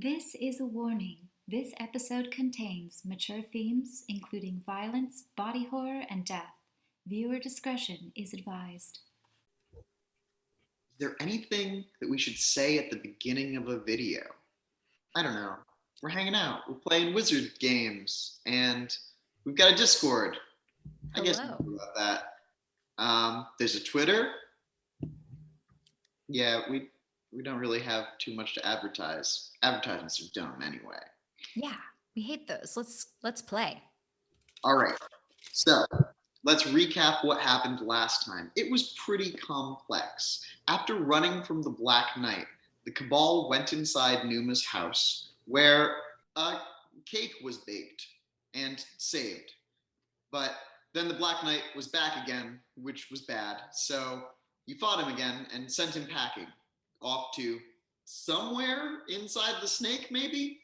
This is a warning. This episode contains mature themes including violence, body horror, and death. Viewer discretion is advised. Is there anything that we should say at the beginning of a video? I don't know. We're hanging out, we're playing wizard games, and we've got a Discord. I guess Hello. about that. There's a Twitter. Yeah, we don't really have too much to advertise. Advertisements are dumb anyway. Yeah, we hate those. Let's play. All right. So let's recap what happened last time. It was pretty complex. After running from the Black Knight, the Cabal went inside Numa's house, where a cake was baked and saved. But then the Black Knight was back again, which was bad. So you fought him again and sent him packing off to somewhere inside the snake, maybe?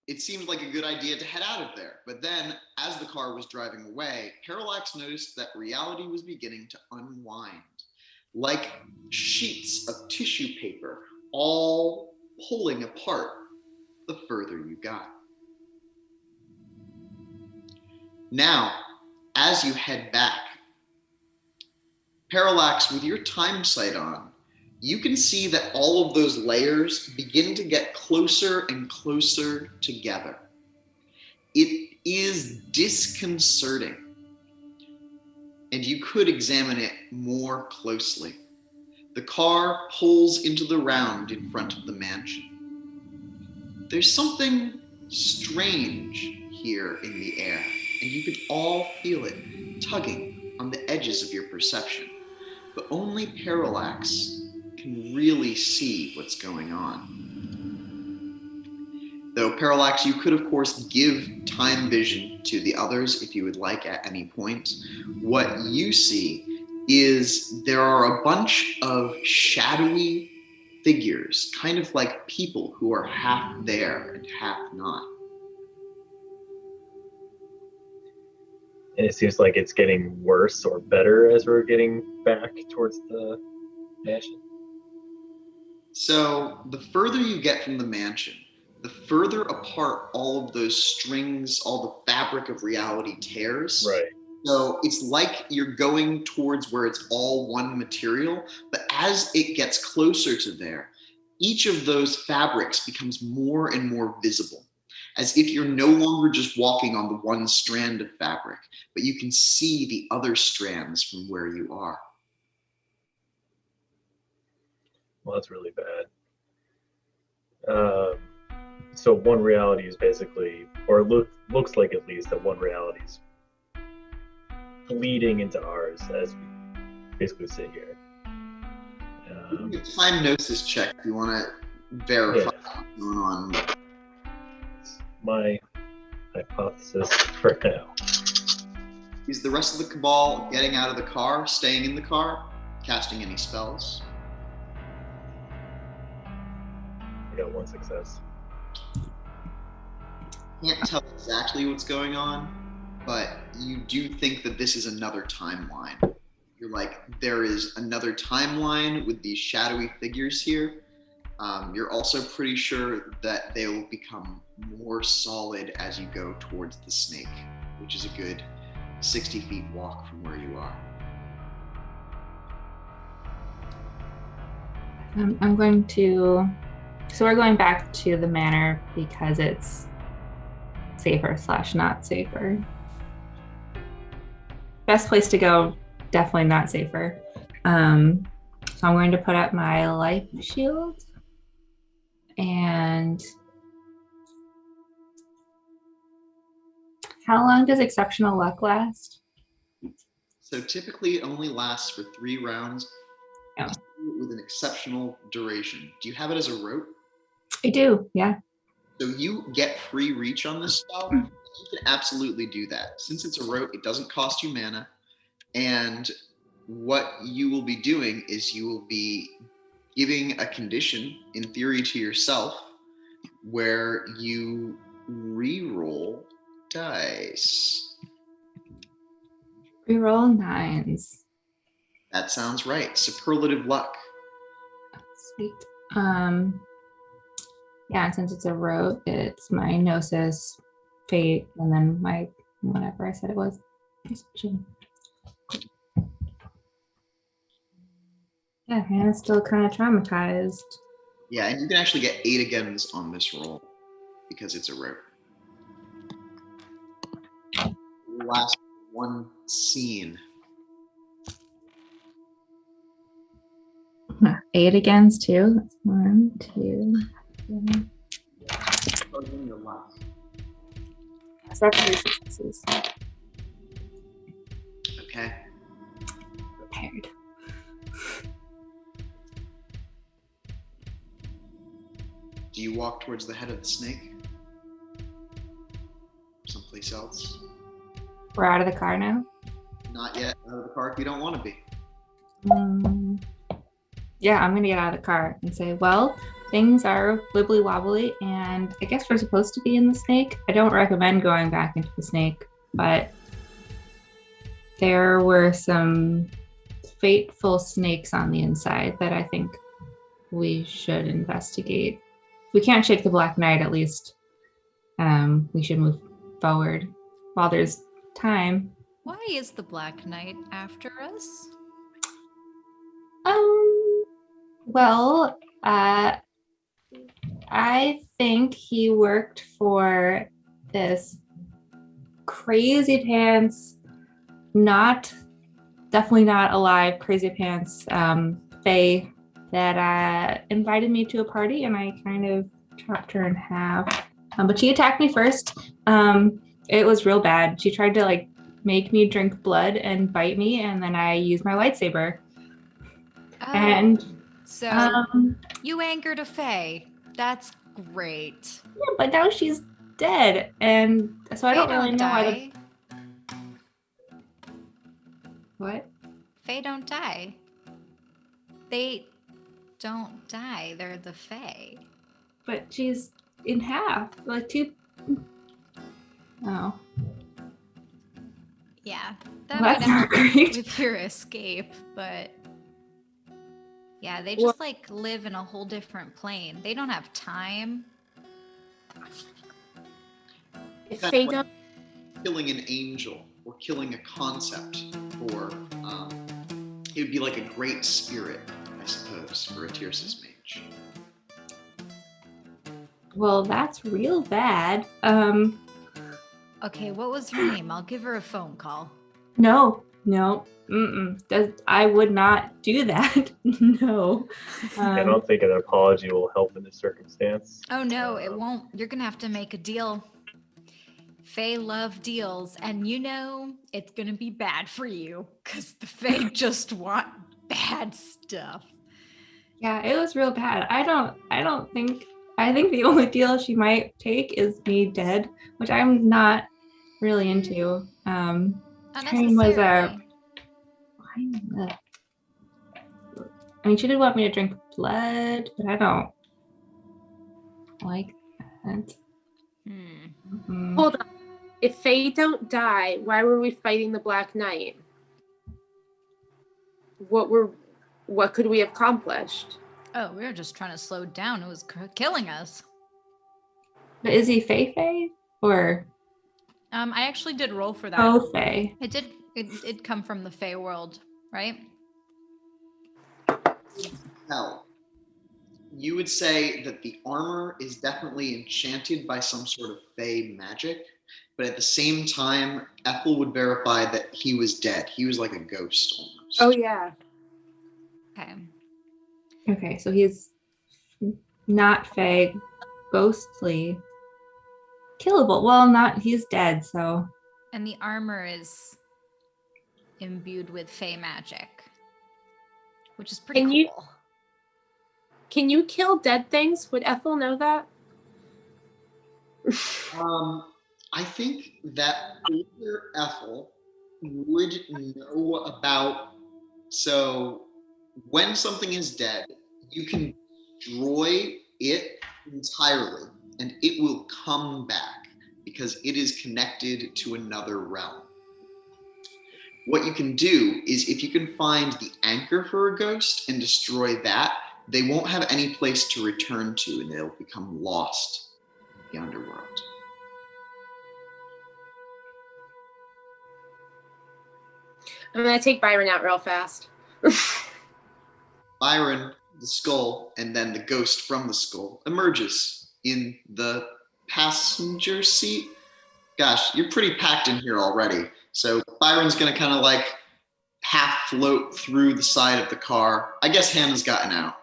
It seemed like a good idea to head out of there. But then, as the car was driving away, Parallax noticed that reality was beginning to unwind, like sheets of tissue paper, all pulling apart the further you got. Now, as you head back, Parallax, with your time sight on, you can see that all of those layers begin to get closer and closer together. It is disconcerting, and you could examine it more closely. The car pulls into the round in front of the mansion. There's something strange here in the air, and you can all feel it tugging on the edges of your perception, but only Parallax can really see what's going on. Though Parallax, you could of course give time vision to the others if you would like at any point. What you see is there are a bunch of shadowy figures, kind of like people who are half there and half not. And it seems like it's getting worse or better as we're getting back towards the mansion. So the further you get from the mansion, the further apart all of those strings, all the fabric of reality tears. Right. So it's like you're going towards where it's all one material, but as it gets closer to there, each of those fabrics becomes more and more visible, as if you're no longer just walking on the one strand of fabric, but you can see the other strands from where you are. Well, that's really bad. So one reality is basically, or looks like at least that one reality is bleeding into ours as we basically sit here. Give me a time gnosis check if you want to verify what's going on. It's my hypothesis for now. Is the rest of the Cabal getting out of the car, staying in the car, casting any spells? I got one success. Can't tell exactly what's going on, but you do think that this is another timeline. You're like, there is another timeline with these shadowy figures here. You're also pretty sure that they will become more solid as you go towards the snake, which is a good 60 feet walk from where you are. I'm going to, so we're going back to the manor because it's safer / not safer. Best place to go, definitely not safer. So I'm going to put up my life shield and how long does exceptional luck last? So typically it only lasts for 3 rounds with an exceptional duration. Do you have it as a rote? I do, yeah. So you get free reach on this spell. You can absolutely do that. Since it's a rote, it doesn't cost you mana. And what you will be doing is you will be giving a condition, in theory, to yourself where you re-roll dice. Reroll 9s. That sounds right. Superlative luck. Sweet. Yeah, and since it's a rote, it's my gnosis, fate, and then my whatever I said it was. Perception. Yeah, Hannah's still kind of traumatized. Yeah, and you can actually get 8 agains on this roll because it's a rare. Last one scene. 8 against 2. That's 1, 2, 3. So that's 3 successes. Okay. Prepared. Do you walk towards the head of the snake? Someplace else? We're out of the car now. Not yet out of the car if you don't want to be. Yeah, I'm gonna get out of the car and say, well, things are wibbly wobbly, and I guess we're supposed to be in the snake. I don't recommend going back into the snake, but there were some fateful snakes on the inside that I think we should investigate. If we can't shake the Black Knight, at least we should move forward while there's time. Why is the Black Knight after us? Well, I think he worked for this crazy pants, definitely not alive, crazy pants fae that invited me to a party, and I kind of chopped her in half. But she attacked me first. It was real bad. She tried to like make me drink blood and bite me, and then I used my lightsaber. Oh, And so you angered a fae. That's great. yeah, but now she's dead, and so I Fae don't really know why. die. What? Fae don't die. They don't die. They're the fae. But she's in half, like 2. Oh, Yeah, well, that might that's not help great. with your escape, but yeah, they just like live in a whole different plane. They don't have time. If That's they like don't, killing an angel or killing a concept, or it would be like a great spirit, I suppose, for a Tircis mage. Well, that's real bad. Okay, what was her name? I'll give her a phone call. No, I would not do that. No. I don't think an apology will help in this circumstance. Oh no, it won't. You're gonna have to make a deal. Fae love deals, and you know it's gonna be bad for you because the Fae just want bad stuff. Yeah, it was real bad. I think the only deal she might take is me dead, which I'm not really into. Train was Unnecessarily. I mean, she did want me to drink blood, but I don't like that. hold on. If they don't die, why were we fighting the Black Knight? What could we have accomplished? Oh, we were just trying to slow down. It was killing us. But is he Fei or I actually did roll for that. Oh Fei? It come from the Fey world, right? Hell, you would say that the armor is definitely enchanted by some sort of fey magic, but at the same time, Ethel would verify that he was dead. He was like a ghost almost. Oh yeah. Okay. Okay, so he's not Fey, ghostly, killable. Well, he's dead, so. And the armor is imbued with Fey magic, which is pretty cool. Can you kill dead things? Would Ethel know that? I think that older Ethel would know about. So when something is dead, you can destroy it entirely and it will come back because it is connected to another realm. What you can do is if you can find the anchor for a ghost and destroy that, they won't have any place to return to, and they'll become lost in the underworld. I'm gonna take Byron out real fast. Byron, the skull, and then the ghost from the skull emerges in the passenger seat. Gosh, you're pretty packed in here already. So Byron's gonna kind of like half float through the side of the car. I guess Hannah's gotten out.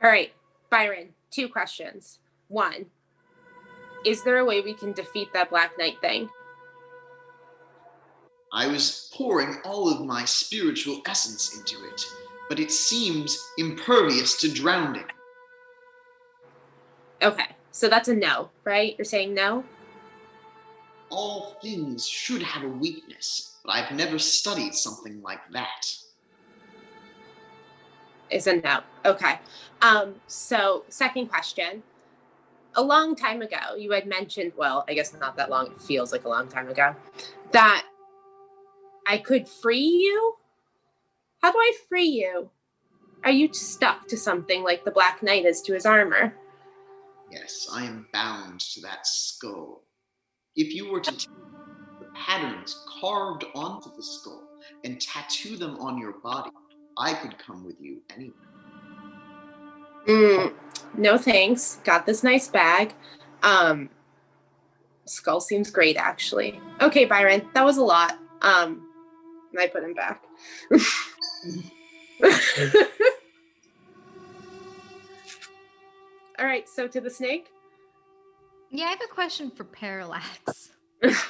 All right, Byron, 2 questions. 1, is there a way we can defeat that Black Knight thing? I was pouring all of my spiritual essence into it, but it seems impervious to drowning. Okay, so that's a no, right? You're saying no? All things should have a weakness, but I've never studied something like that. Is a no. Okay. So second question. A long time ago, you had mentioned, well, I guess not that long, it feels like a long time ago, that I could free you? How do I free you? Are you stuck to something like the Black Knight is to his armor? Yes, I am bound to that skull. If you were to take the patterns carved onto the skull and tattoo them on your body, I could come with you anywhere. No thanks. Got this nice bag. Skull seems great, actually. Okay, Byron, that was a lot. And I put him back. All right, so to the snake. Yeah, I have a question for Parallax. Yes.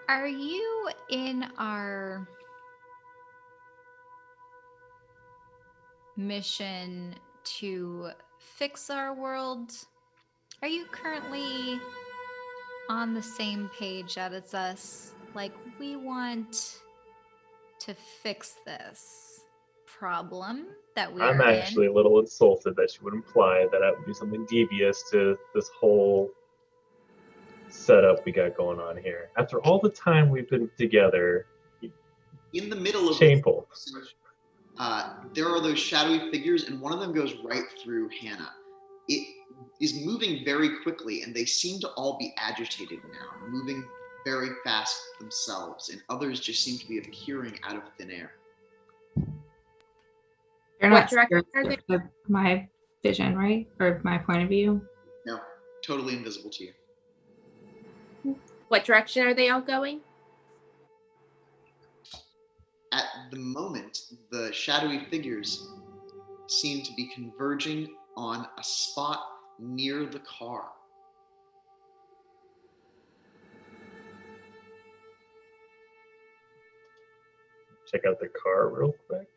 Are you in our mission to fix our world? Are you currently on the same page as us? Like, we want to fix this problem that we I'm are actually in. a little insulted that you would imply that I would do something devious to this whole setup we got going on here. After all the time we've been together, In the middle of shameful. there are those shadowy figures, and one of them goes right through Hannah. It is moving very quickly, and they seem to all be agitated now, moving very fast themselves, and others just seem to be appearing out of thin air. You're What not direction are scared of my vision, right? Or my point of view? No, totally invisible to you. What direction are they all going? At the moment, the shadowy figures seem to be converging on a spot near the car. Check out the car real quick.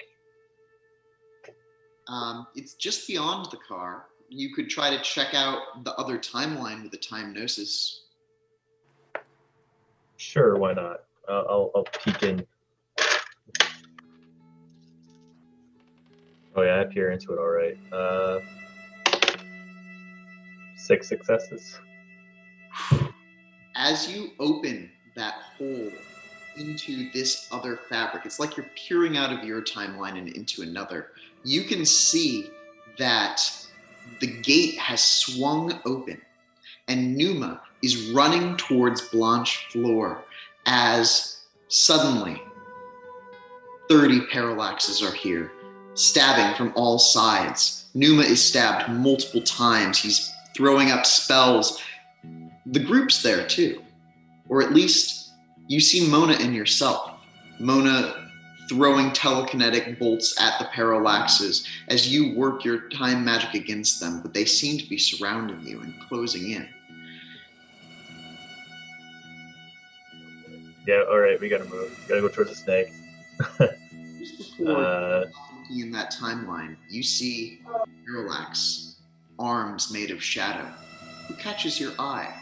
It's just beyond the car. You could try to check out the other timeline with a time gnosis. Sure, why not? I'll peek in. Oh yeah, I peer into it all right. 6 successes. As you open that hole into this other fabric, it's like you're peering out of your timeline and into another. You can see that the gate has swung open, and Numa is running towards Blanche Fleur as suddenly 30 parallaxes are here, stabbing from all sides. Numa is stabbed multiple times. He's throwing up spells. The group's there too, or at least you see Mona and yourself. Mona throwing telekinetic bolts at the parallaxes as you work your time magic against them, but they seem to be surrounding you and closing in. Yeah, all right, we gotta move. Gotta go towards the snake. Just before in that timeline, you see Parallax, arms made of shadow, who catches your eye.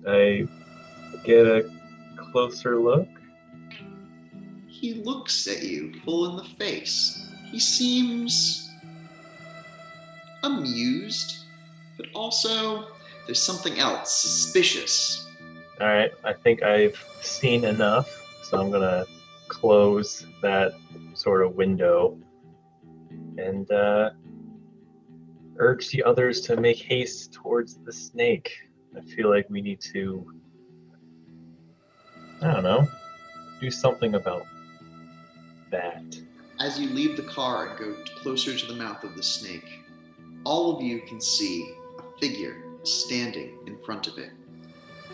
I get a closer look. He looks at you full in the face. He seems amused, but also There's something else suspicious. All right, I think I've seen enough, so I'm gonna close that sort of window and urge the others to make haste towards the snake. I feel like we need to, I don't know, do something about that. As you leave the car and go closer to the mouth of the snake, all of you can see a figure standing in front of it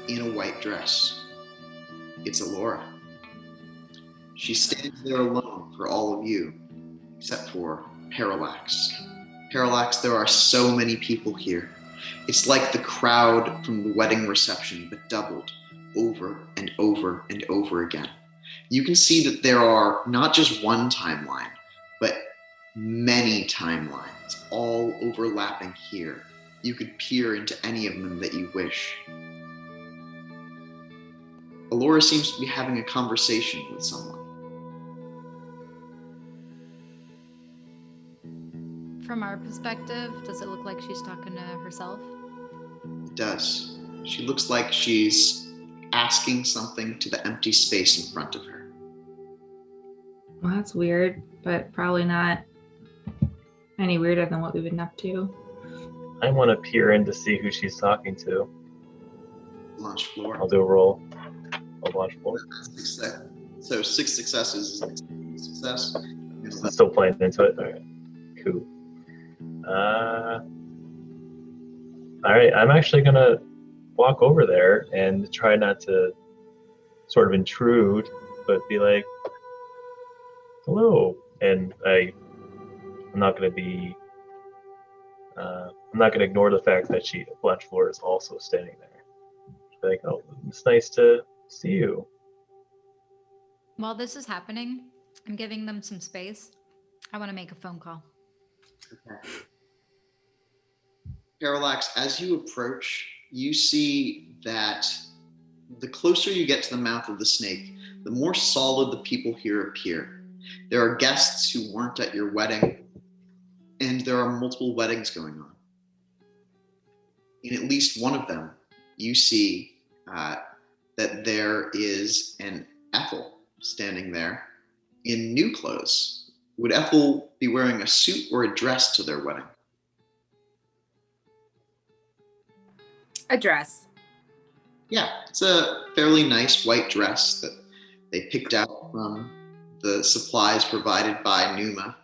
in a white dress. It's Alora. She stands there alone for all of you, except for Parallax. Parallax, there are so many people here. It's like the crowd from the wedding reception, but doubled over and over and over again. You can see that there are not just one timeline, but many timelines, all overlapping here. You could peer into any of them that you wish. Alora seems to be having a conversation with someone. From our perspective, does it look like she's talking to herself? It does. She looks like she's asking something to the empty space in front of her. Well, that's weird, but probably not any weirder than what we've been up to. I want to peer in to see who she's talking to. Launch floor. I'll do a roll. I'll launch floor. Success. So 6 successes is a success. Still playing into it. All right. Cool. All right. I'm actually gonna walk over there and try not to sort of intrude, but be like, "Hello," and I'm not gonna be. I'm not gonna ignore the fact that Blanchefleur is also standing there. Be like, "Oh, it's nice to see you." While this is happening, I'm giving them some space. I want to make a phone call. Okay. Parallax, as you approach, you see that the closer you get to the mouth of the snake, the more solid the people here appear. There are guests who weren't at your wedding, and there are multiple weddings going on. In at least one of them, you see that there is an Ethel standing there in new clothes. Would Ethel be wearing a suit or a dress to their wedding? A dress. Yeah, it's a fairly nice white dress that they picked out from the supplies provided by Numa.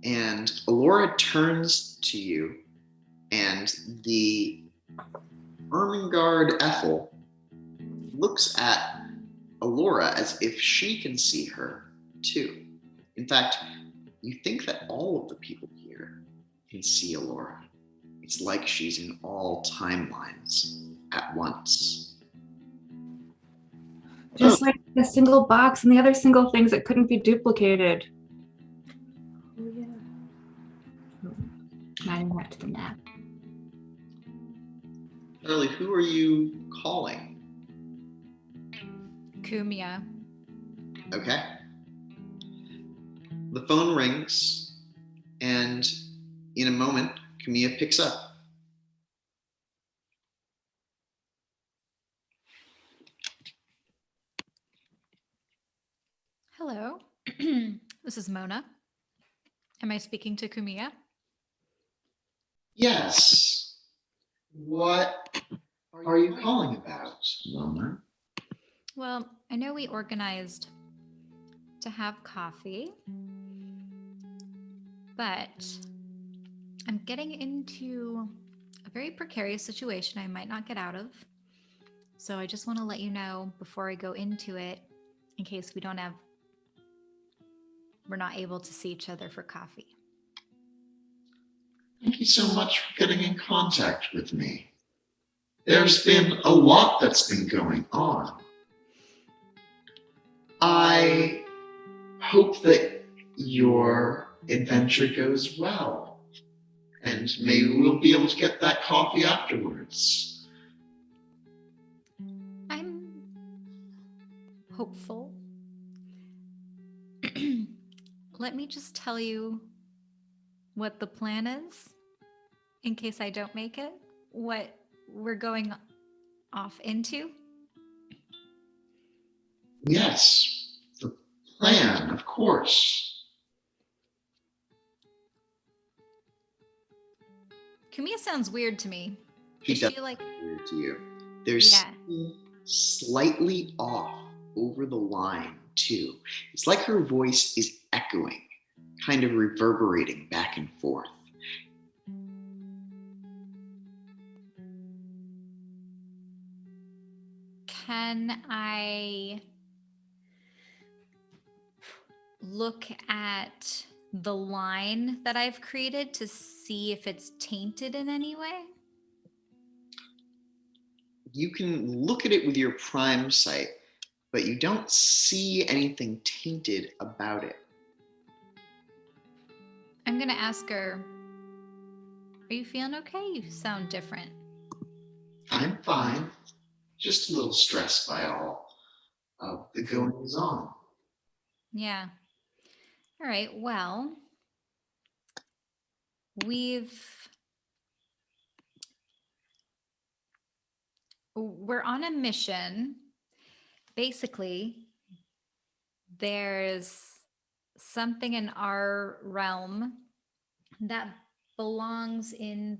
And Alora turns to you, and the Ermengarde Ethel looks at Alora as if she can see her too. In fact, you think that all of the people here can see Alora. It's like she's in all timelines at once. Just like a single box and the other single things that couldn't be duplicated. Oh, yeah. Adding that to the map. Charlie, who are you calling? Kumia. Okay. The phone rings, and in a moment, Camilla picks up. Hello. This is Mona. Am I speaking to Kumia? Yes. What are you calling about, Mona? Well, I know we organized to have coffee, but I'm getting into a very precarious situation I might not get out of. So I just want to let you know before I go into it, in case we're not able to see each other for coffee. Thank you so much for getting in contact with me. There's been a lot that's been going on. I hope that your adventure goes well, and maybe we'll be able to get that coffee afterwards. I'm hopeful. Let me just tell you what the plan is in case I don't make it. what we're going off into? Yes, the plan, of course. Kumiya sounds weird to me. She Is does she like, weird to you. There's Yeah. something slightly off over the line, too. It's like her voice is echoing, kind of reverberating back and forth. can I look at the line that I've created to see if it's tainted in any way? You can look at it with your prime sight, but you don't see anything tainted about it. I'm going to ask her, are you feeling okay? You sound different. I'm fine, just a little stressed by all of the goings on. Yeah. All right. Well, we're on a mission. Basically, there's something in our realm that belongs in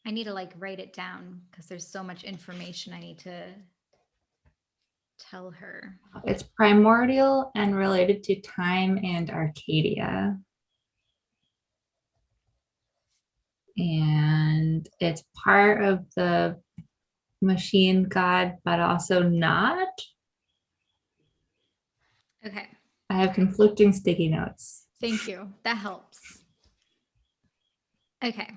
I need to like write it down because there's so much information I need to tell her. It's primordial and related to time and Arcadia. And it's part of the machine god, but also not. Okay. I have conflicting sticky notes. Thank you. That helps. Okay.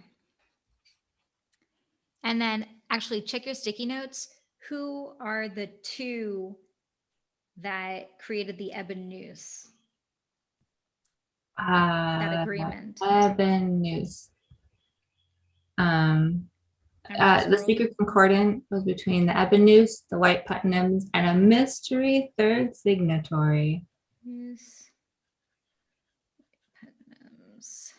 And then actually check your sticky notes. Who are the two that created the Ebon News? That agreement. Ebon News. I'm The secret concordant was between the Ebon News, the White Putnams, and a mystery third signatory. News. Putnams.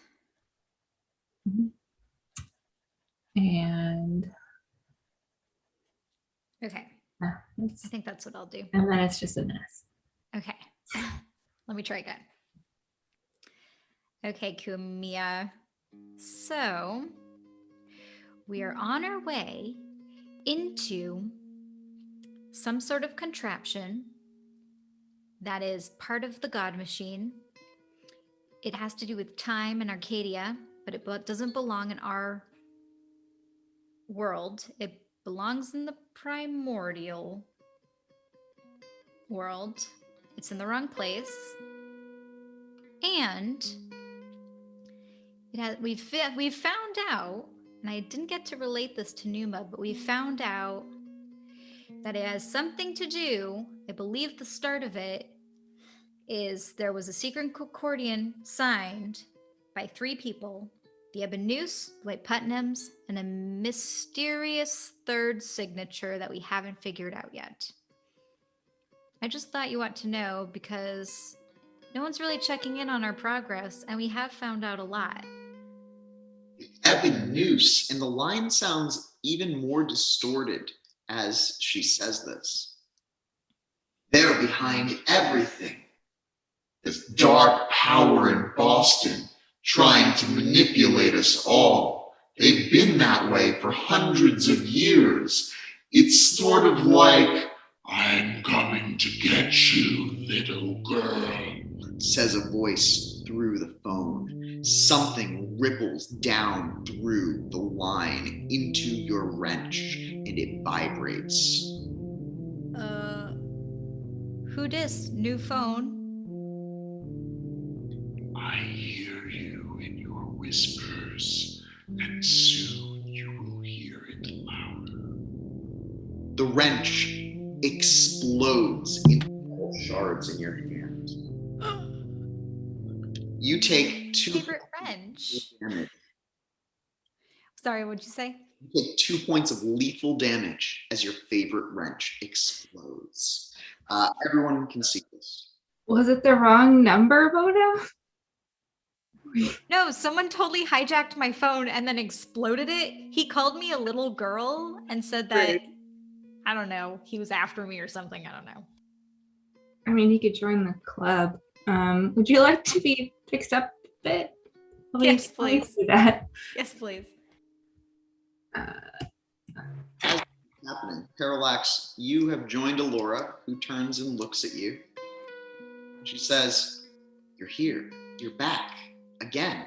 And Okay. I I think that's what I'll do. and then it's just a mess. Okay. Let me try again. Okay, Kumiya. So we are on our way into some sort of contraption that is part of the God Machine. It has to do with time and Arcadia, but it doesn't belong in our world. It belongs in the primordial world. It's in the wrong place. And we've found out, and I didn't get to relate this to Numa, but we found out that it has something to do, I believe the start of it is there was a secret concordian signed by 3 people, the Ebon News, the White Putnams, and a mysterious third signature that we haven't figured out yet. I just thought you ought to know because no one's really checking in on our progress, and we have found out a lot. Ebon Noose, and the line sounds even more distorted as she says this. They're behind everything. This dark power in Boston trying to manipulate us all. They've been that way for hundreds of years. It's sort of like, I'm coming to get you, little girl, says a voice through the phone. Something ripples down through the line into your wrench and it vibrates. Who dis? New phone? I hear you in your whispers, and soon you will hear it louder. The wrench explodes into metal shards in your hand. You take 2 Favorite wrench. damage. Sorry, what'd you say? You take 2 points of lethal damage as your favorite wrench explodes. Everyone can see this. Was it the wrong number, Bodo? No, someone totally hijacked my phone and then exploded it. He called me a little girl and said that, I don't know, he was after me or something. I don't know. I mean, he could join the club. Would you like to be fixed up a bit? Yes, please. Do that. Yes, please. Happening. Parallax, you have joined Alora, who turns and looks at you. She says, "You're here. You're back. Again."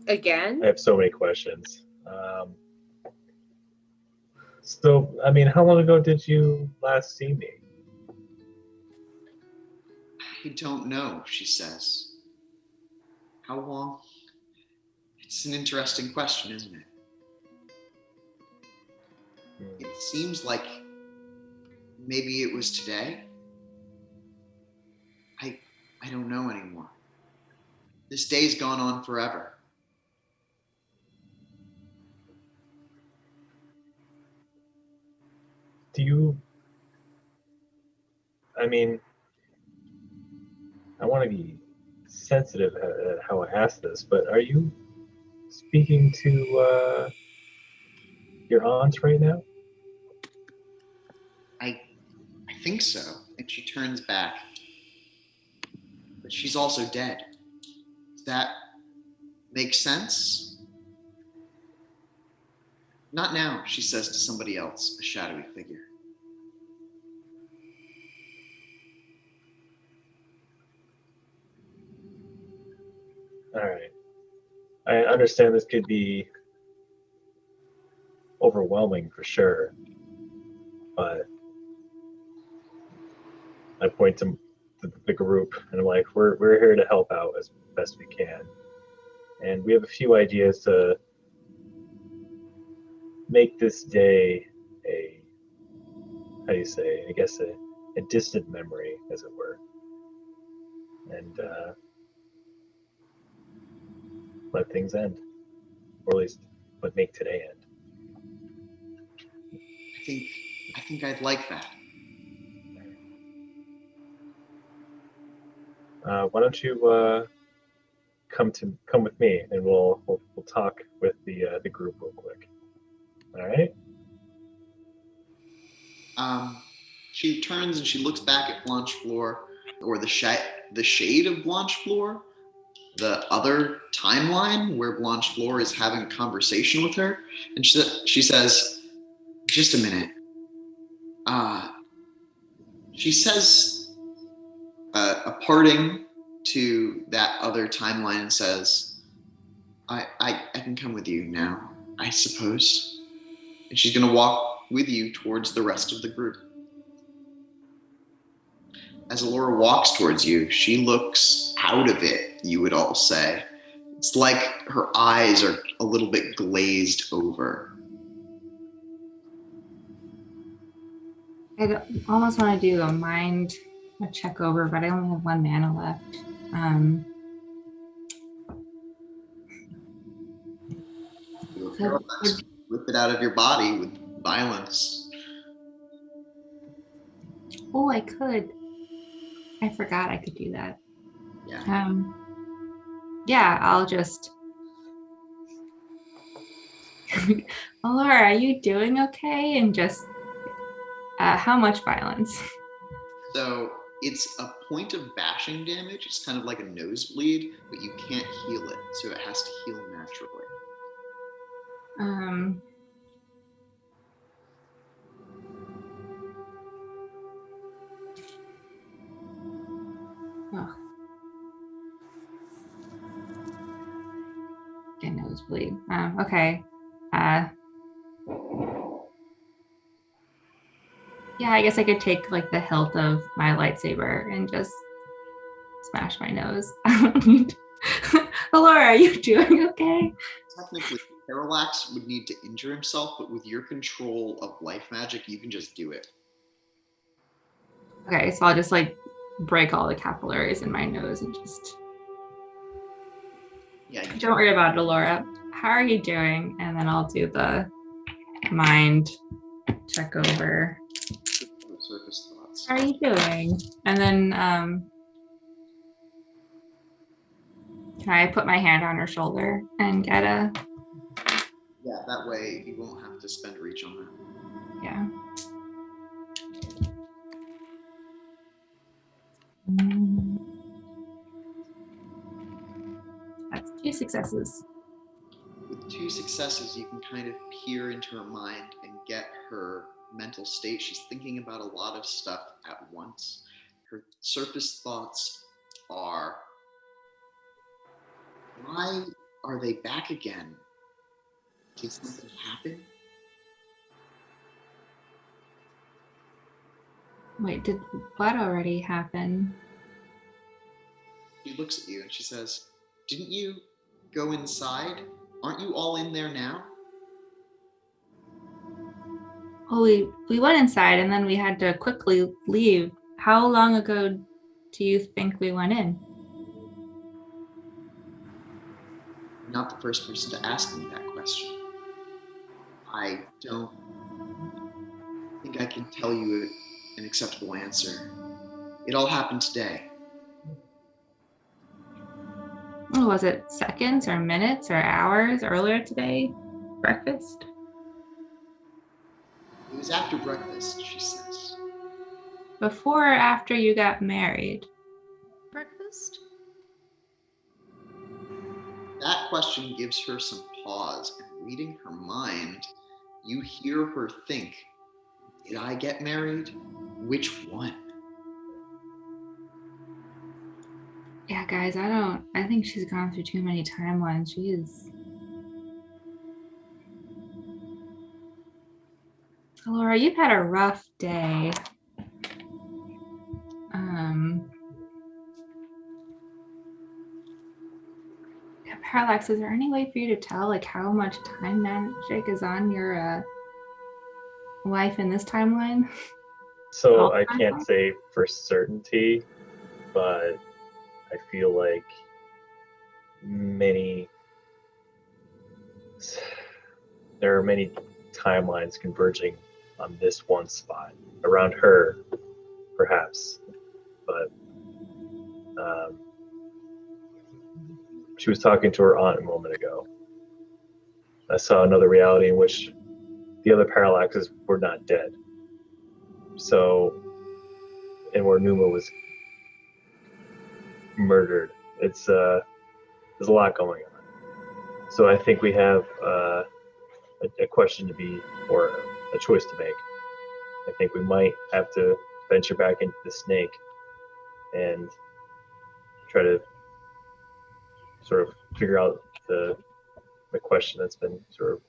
Again? I have so many questions. So, I mean, how long ago did you last see me? "I don't know," she says. "How long?" It's an interesting question, isn't it? It seems like maybe it was today. I don't know anymore. This day's gone on forever. Do you... I mean, I want to be sensitive at how I ask this, but are you speaking to your aunt right now? I think so. And she turns back. But she's also dead. Does that make sense? "Not now," she says to somebody else, a shadowy figure. All right. I understand this could be overwhelming for sure, but I point to the group and I'm like, we're here to help out as best we can, and we have a few ideas to make this day a, how do you say, I guess a distant memory, as it were, and let things end, or at least let make today end. I think I'd like that. Why don't you come with me, and we'll talk with the group real quick. All right. She turns and she looks back at Blanchefleur, or the shade of Blanchefleur, the other timeline where Blanchefleur is having a conversation with her, and she says, "Just a minute." She says a parting to that other timeline and says, I can come with you now, I suppose." And she's going to walk with you towards the rest of the group. As Alora walks towards you, she looks out of it, you would all say. It's like her eyes are a little bit glazed over. I almost want to do a check over, but I only have 1 mana left. Whip it out of your body with violence. Oh, I could. I forgot I could do that. Yeah. Yeah, I'll just. Laura, are you doing okay? And just, how much violence? So it's a point of bashing damage. It's kind of like a nosebleed, but you can't heal it, so it has to heal naturally. Oh. A nosebleed. Okay. Yeah, I guess I could take like the hilt of my lightsaber and just smash my nose. Laura, are you doing okay? Technically, Parallax would need to injure himself, but with your control of life magic, you can just do it. Okay, so I'll just like break all the capillaries in my nose and just. Yeah. Don't worry about it, Laura. How are you doing? And then I'll do the mind check over. Surface thoughts. How are you doing? And then can I put my hand on her shoulder and get a Yeah, that way you won't have to spend reach on that. yeah. That's 2 successes. With 2 successes, you can kind of peer into her mind and get her mental state. She's thinking about a lot of stuff at once. Her surface thoughts are, why are they back again? Did something happen? Wait, did what already happen? She looks at you and she says, didn't you go inside? Aren't you all in there now? Oh, we went inside and then we had to quickly leave. How long ago do you think we went in? You're not the first person to ask me that question. I don't think I can tell you an acceptable answer. It all happened today. Was it seconds or minutes or hours earlier today? Breakfast? It was after breakfast, she says. Before or after you got married? Breakfast? That question gives her some pause, and reading her mind, you hear her think, did I get married? Which one? Yeah, guys, I think she's gone through too many timelines. She is. Laura, you've had a rough day. Yeah, Parallax, is there any way for you to tell like how much time magic is on your wife in this timeline? So I can't say for certainty, but I feel like there are many timelines converging on this one spot around her, perhaps, but she was talking to her aunt a moment ago. I saw another reality in which the other parallaxes were not dead. So, and where Numa was murdered. It's there's a lot going on. So I think we have a question to be, or a choice to make. I think we might have to venture back into the snake and try to sort of figure out the question that's been sort of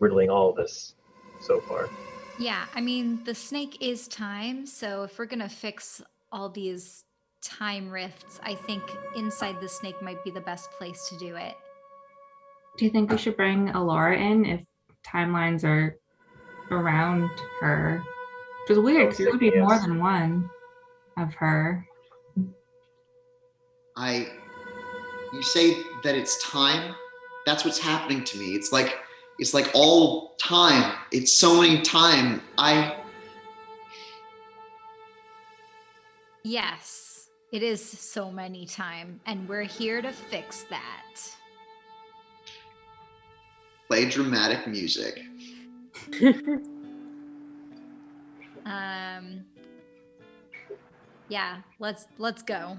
riddling all of this so far. Yeah, I mean, the snake is time, so if we're gonna fix all these time rifts, I think inside the snake might be the best place to do it. Do you think we should bring Alora in if timelines are around her? Which is weird because it would be more than one of her. You say that it's time. That's what's happening to me. It's like all time. It's so many time. Yes, it is so many time, and we're here to fix that. Play dramatic music. Yeah, let's go.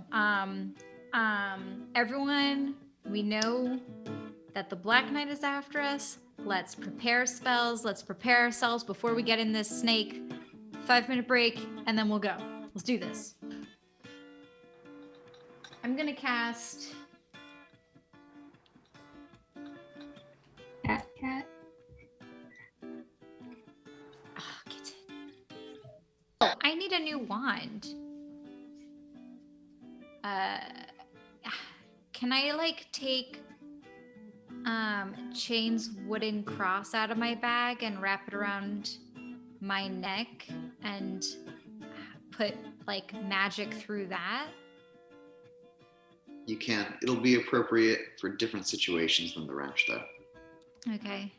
Everyone, we know that the Black Knight is after us. Let's prepare spells. Let's prepare ourselves before we get in this snake. 5-minute break, and then we'll go. Let's do this. I'm gonna cast Cat. Oh, get it. I need a new wand. Can I like take Chain's wooden cross out of my bag and wrap it around my neck and put like magic through that? You can. It'll be appropriate for different situations than the wrench, though. Okay.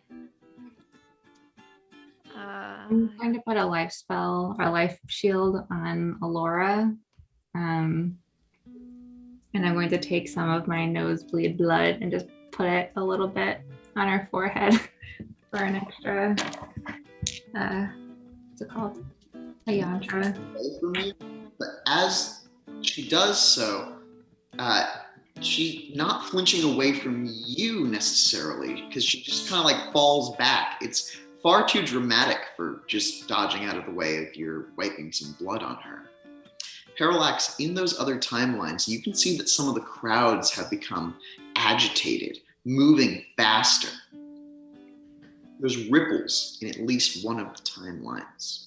I'm going to put a life spell or life shield on Alora. And I'm going to take some of my nosebleed blood and just put it a little bit on her forehead for an extra, what's it called? A yantra. Away from you. But as she does so, she not flinching away from you necessarily, because she just kind of like falls back. It's far too dramatic for just dodging out of the way if you're wiping some blood on her. Parallax, in those other timelines, you can see that some of the crowds have become agitated, moving faster. There's ripples in at least one of the timelines.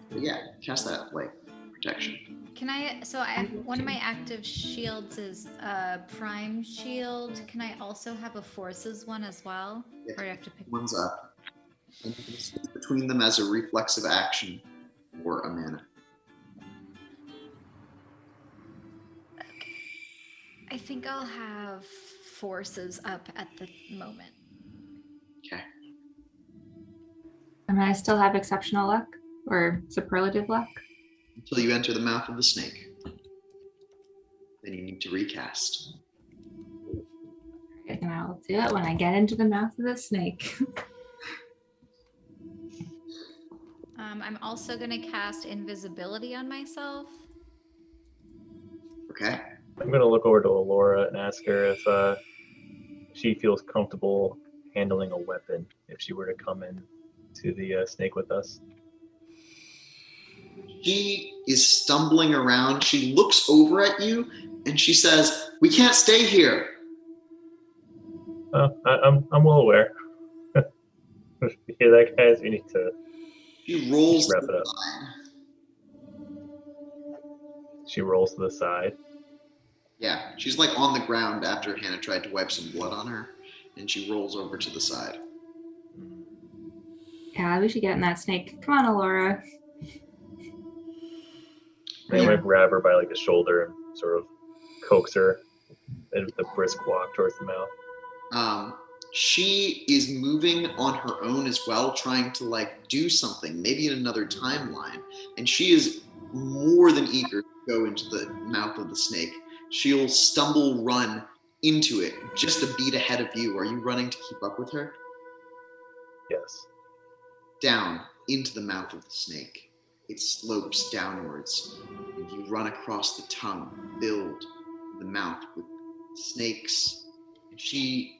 But yeah, cast that like protection. Can I? So one of my active shields is Prime Shield. Can I also have a Forces one as well? Yeah. Or do I have to pick? One's up. And you can switch between them as a reflexive action or a mana. I think I'll have Forces up at the moment. Okay. And I still have exceptional luck or superlative luck. Until you enter the mouth of the snake. Then you need to recast. And I'll do it when I get into the mouth of the snake. I'm also going to cast invisibility on myself. Okay. I'm gonna look over to Alora and ask her if she feels comfortable handling a weapon if she were to come in to the snake with us. She is stumbling around. She looks over at you and she says, "We can't stay here." I'm well aware. If you hear that, guys? We need to. She rolls Wrap to it the up. side. She rolls to the side. Yeah, she's like on the ground after Hannah tried to wipe some blood on her, and she rolls over to the side. Yeah, we should get in that snake. Come on, Alora. I'm gonna grab her by like the shoulder and sort of coax her in the brisk walk towards the mouth. She is moving on her own as well, trying to like do something, maybe in another timeline. And she is more than eager to go into the mouth of the snake. She'll stumble, run into it just a beat ahead of you. Are you running to keep up with her? Yes. Down into the mouth of the snake. It slopes downwards, and you run across the tongue, filled the mouth with snakes. And she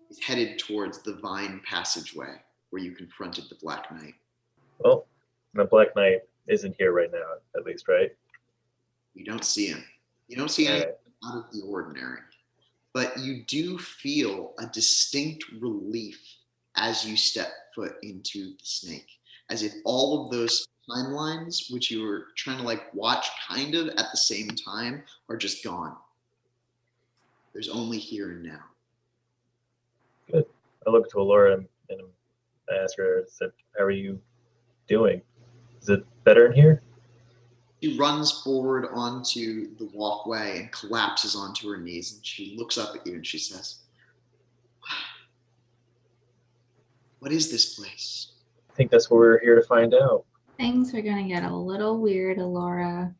is headed towards the vine passageway where you confronted the Black Knight. Well, the Black Knight isn't here right now, at least, right? You don't see him. You don't see anything Alright. out of the ordinary. But you do feel a distinct relief as you step foot into the snake. As if all of those timelines, which you were trying to like watch kind of at the same time, are just gone. There's only here and now. I look to Alora and I ask her, said, "How are you doing? Is it better in here?" She runs forward onto the walkway and collapses onto her knees, and she looks up at you and she says, "What is this place?" I think that's what we're here to find out. Things are gonna get a little weird, Alora.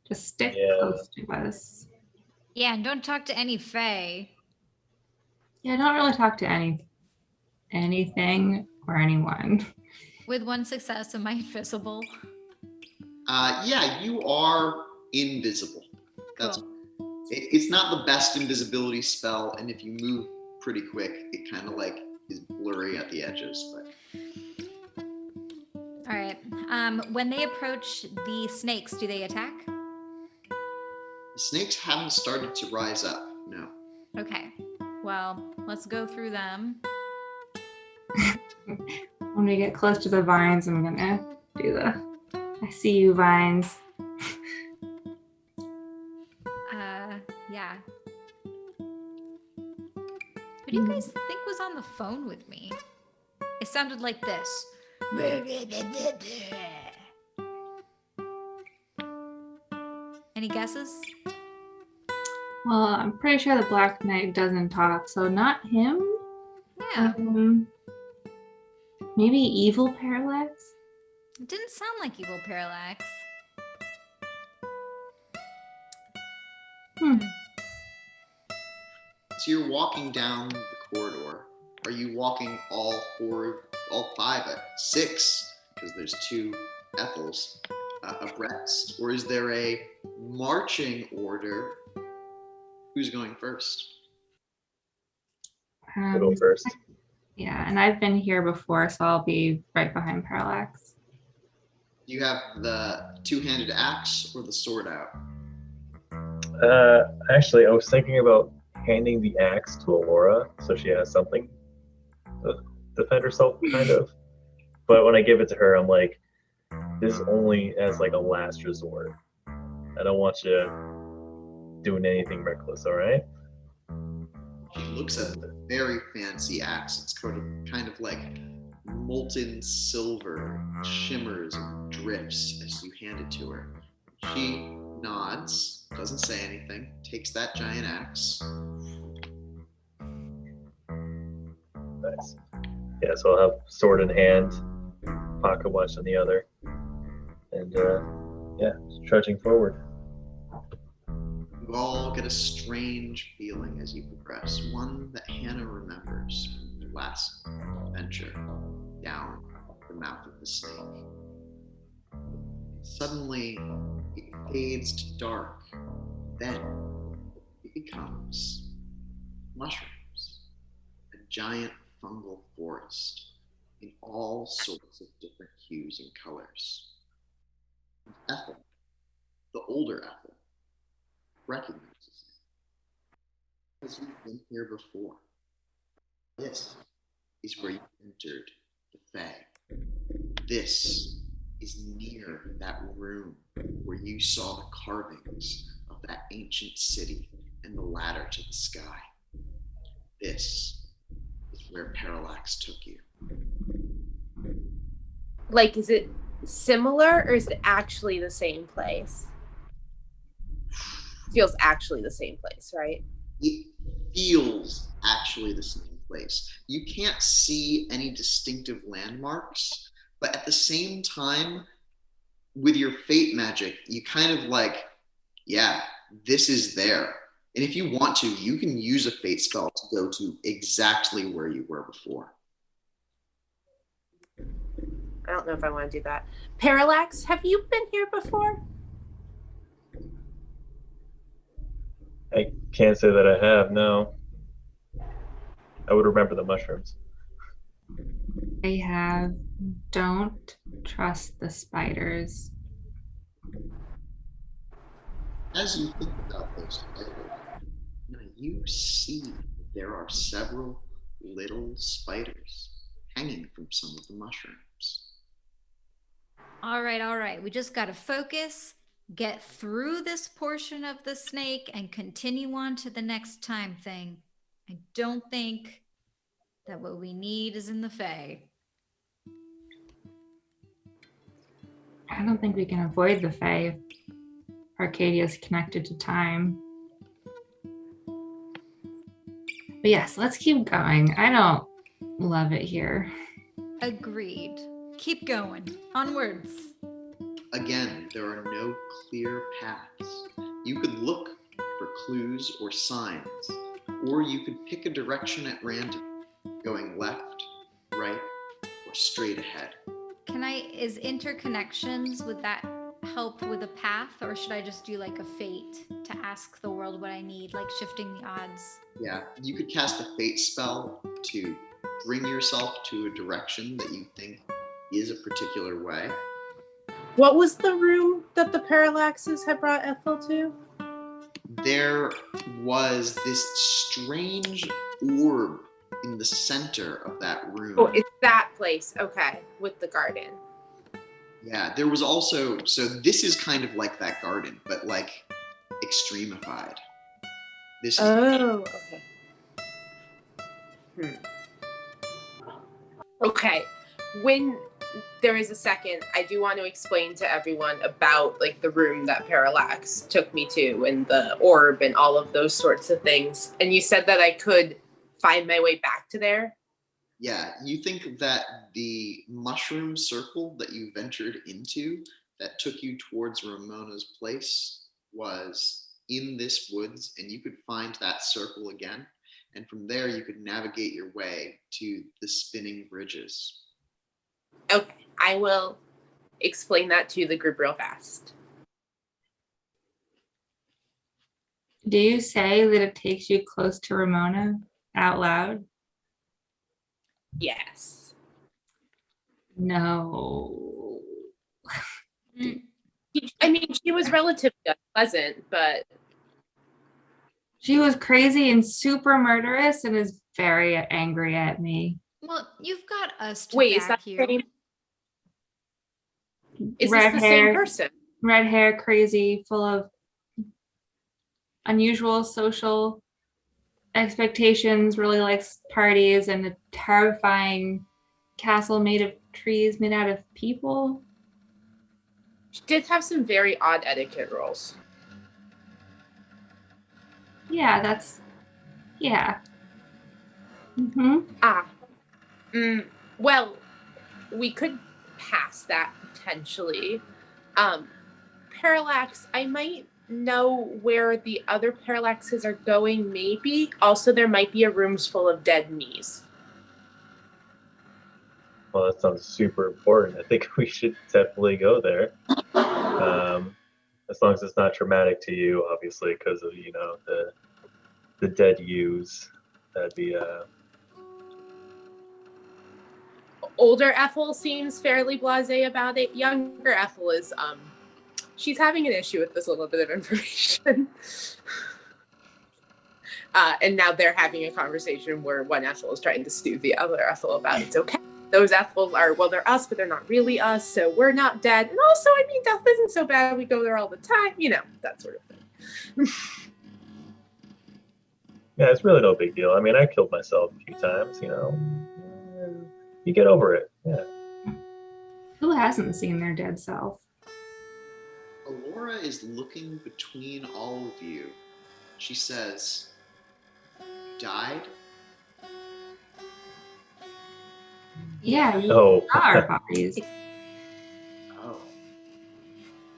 Just stick Yeah. close to us. Yeah, and don't talk to any Fae. Yeah, don't really talk to anything or anyone. With one success, am I invisible? Yeah, you are invisible. That's Cool. it's not the best invisibility spell, and if you move pretty quick, it kind of like is blurry at the edges. But All right. When they approach the snakes, do they attack? the snakes haven't started to rise up. No. Okay. Well, let's go through them. When we get close to the vines, I'm gonna do I see you, vines. Yeah. Who do you guys think was on the phone with me? It sounded like this. Any guesses? Well, I'm pretty sure the Black Knight doesn't talk, so not him. Yeah. Maybe evil Parallax? It didn't sound like evil Parallax. So you're walking down the corridor. Are you walking all five, six, because there's two Ethels abreast? Or is there a marching order? Who's going first? I'll go first. Yeah, and I've been here before, so I'll be right behind Parallax. Do you have the two-handed axe or the sword out? Actually, I was thinking about handing the axe to Alora so she has something to defend herself, kind of. But when I give it to her, I'm like, this is only as like a last resort. I don't want you doing anything reckless, all right? She looks at the very fancy axe. It's kind of like molten silver, shimmers and drifts as you hand it to her. She nods, doesn't say anything, takes that giant axe. Nice. Yeah, so I'll have sword in hand, pocket watch in the other, and trudging forward. You all get a strange feeling as you progress, one that Hannah remembers from the last adventure down the mouth of the snake. Suddenly, it fades to dark. Then it becomes mushrooms, a giant fungal forest in all sorts of different hues and colors. Ethel, the older Ethel, recognizes it. Because you've been here before. This is where you entered the Fae. This is near that room where you saw the carvings of that ancient city and the ladder to the sky. This is where Parallax took you. Like, is it similar or is it actually the same place? Feels actually the same place, right? It feels actually the same place. You can't see any distinctive landmarks, but at the same time, with your fate magic, you kind of like, yeah, this is there. And if you want to, you can use a fate spell to go to exactly where you were before. I don't know if I want to do that. Parallax, have you been here before? I can't say that I have, no. I would remember the mushrooms. I have don't trust the spiders. As you think about those spiders, now you see there are several little spiders hanging from some of the mushrooms. All right. We just got to focus, get through this portion of the snake, and continue on to the next time thing. I don't think that what we need is in the Fae. I don't think we can avoid the Fae if Arcadia's connected to time. But yes, let's keep going. I don't love it here. Agreed. Keep going. Onwards. Again, there are no clear paths. You could look for clues or signs, or you could pick a direction at random, going left, right, or straight ahead. Is interconnections, would that help with a path, or should I just do like a fate to ask the world what I need, like shifting the odds? Yeah, you could cast a fate spell to bring yourself to a direction that you think is a particular way. What was the room that the Parallaxes had brought Ethel to? There was this strange orb in the center of that room. Oh, it's that place. Okay, with the garden. Yeah, there was also, so this is kind of like that garden, but like extremified. This is, Oh, okay. Okay, when there is a second, I do want to explain to everyone about like the room that Parallax took me to and the orb and all of those sorts of things. And you said that I could find my way back to there? Yeah, you think that the mushroom circle that you ventured into that took you towards Ramona's place was in this woods, and you could find that circle again. And from there, you could navigate your way to the spinning bridges. Okay, I will explain that to the group real fast. Do you say that it takes you close to Ramona out loud? Yes. No. I mean, she was relatively unpleasant, but She was crazy and super murderous and is very angry at me. Well, you've got us to wait, is that back the you. same? Is Red this the hair. same person? Red hair, crazy, full of unusual social expectations, really likes parties, and a terrifying castle made of trees made out of people. She did have some very odd etiquette rules. Yeah, that's, yeah. Mm-hmm. Well, we could pass that potentially. Parallax, I might know where the other parallaxes are going, maybe. Also, there might be a rooms full of dead knees. Well, that sounds super important. I think we should definitely go there. As long as it's not traumatic to you, obviously, because of the dead yous. That'd be Older Ethel seems fairly blasé about it. Younger Ethel is she's having an issue with this little bit of information. And now they're having a conversation where one Ethel is trying to soothe the other Ethel about it's okay. Those Ethels are, well, they're us, but they're not really us, so we're not dead. And also, I mean, death isn't so bad. We go there all the time, that sort of thing. yeah, it's really no big deal. I mean, I killed myself a few times. You get over it. Yeah. Who hasn't seen their dead self? Alora is looking between all of you. She says, "Died?" Yeah, we Oh. saw our bodies. Oh,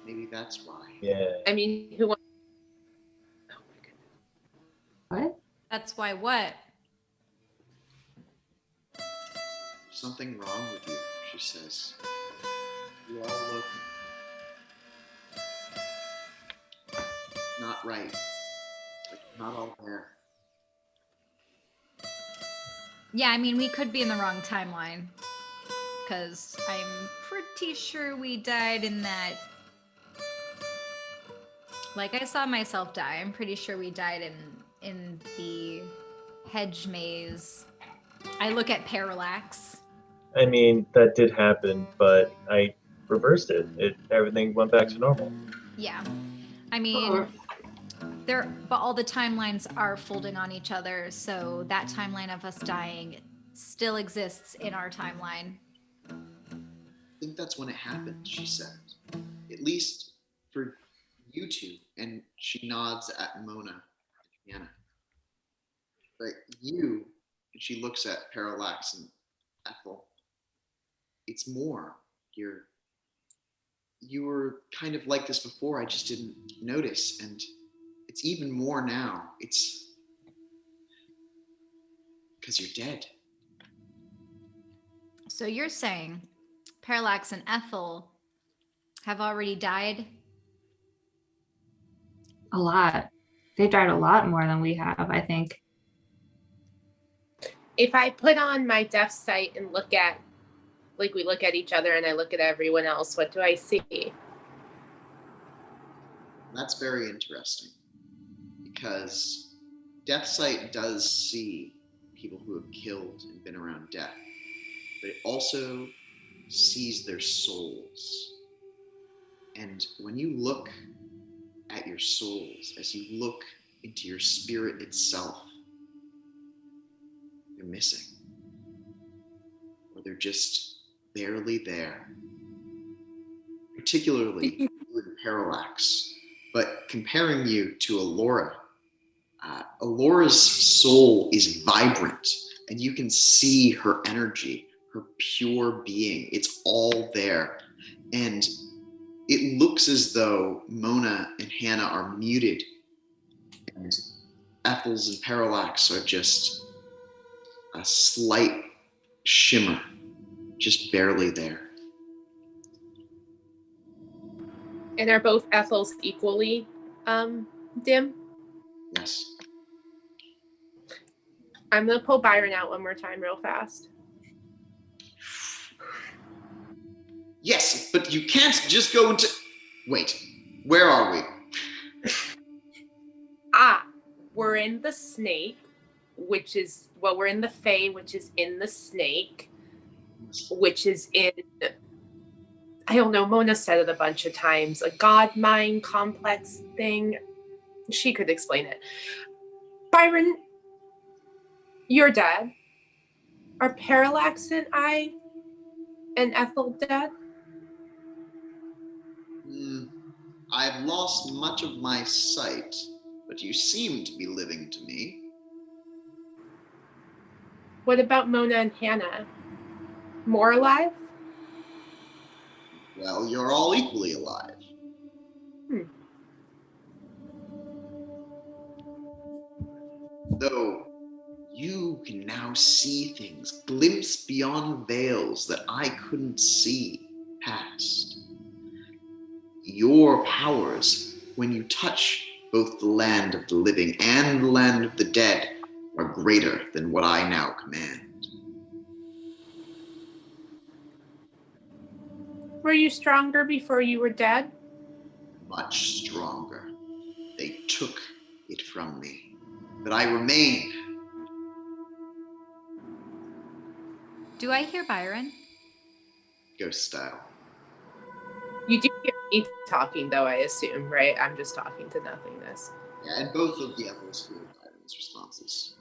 maybe that's why. Yeah. I mean, who wants? Oh my goodness. What? That's why what? Something wrong with you, she says. You all look not right. Like not all there. Yeah, I mean, we could be in the wrong timeline. Because I'm pretty sure we died in that. Like, I saw myself die. I'm pretty sure we died in the hedge maze. I look at Parallax. I mean, that did happen, but I reversed it. Everything went back to normal. Yeah. I mean, but all the timelines are folding on each other, so that timeline of us dying still exists in our timeline. I think that's when it happened, she said. At least for you two. And she nods at Mona and Vienna. But you, and she looks at Parallax and Ethel, it's more. You were kind of like this before, I just didn't notice, and it's even more now. It's because you're dead. So you're saying Parallax and Ethel have already died? A lot. They've died a lot more than we have, I think. If I put on my deaf sight and look at, like we look at each other and I look at everyone else, what do I see? That's very interesting because Death Sight does see people who have killed and been around death, but it also sees their souls. And when you look at your souls, as you look into your spirit itself, they're missing, or they're just barely there. Particularly you and Parallax. But comparing you to Alora, Alora's soul is vibrant, and you can see her energy, her pure being. It's all there. And it looks as though Mona and Hannah are muted, and Ethels and Parallax are just a slight shimmer, just barely there. And are both Ethels equally dim? Yes. I'm gonna pull Byron out one more time real fast. Yes, but you can't just go into... Wait, where are we? We're in the snake, which is, well, we're in the Fae, which is in the snake, which is in, I don't know, Mona said it a bunch of times, a god-mind complex thing. She could explain it. Byron, you're dead. Are Parallax and I and Ethel dead? I've lost much of my sight, but you seem to be living to me. What about Mona and Hannah? More alive? Well, you're all equally alive. Though you can now see things, glimpse beyond veils that I couldn't see past. Your powers, when you touch both the land of the living and the land of the dead, are greater than what I now command. Were you stronger before you were dead? Much stronger. They took it from me, but I remain. Do I hear Byron? Ghost style. You do hear me talking, though, I assume, right? I'm just talking to nothingness. Yeah, and both of the Ethels hear Byron's responses.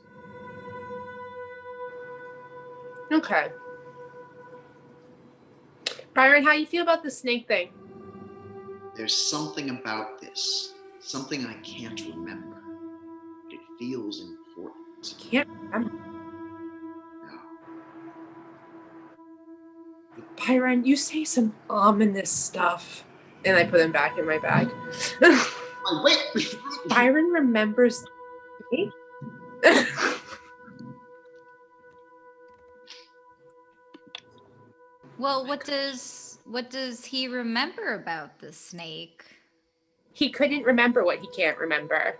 Okay. Byron, how you feel about the snake thing? There's something about this, something I can't remember. It feels important. You can't remember. No. Byron, you say some ominous stuff. And I put him back in my bag. Wait! Byron remembers me? Well, what does he remember about the snake? He couldn't remember what he can't remember.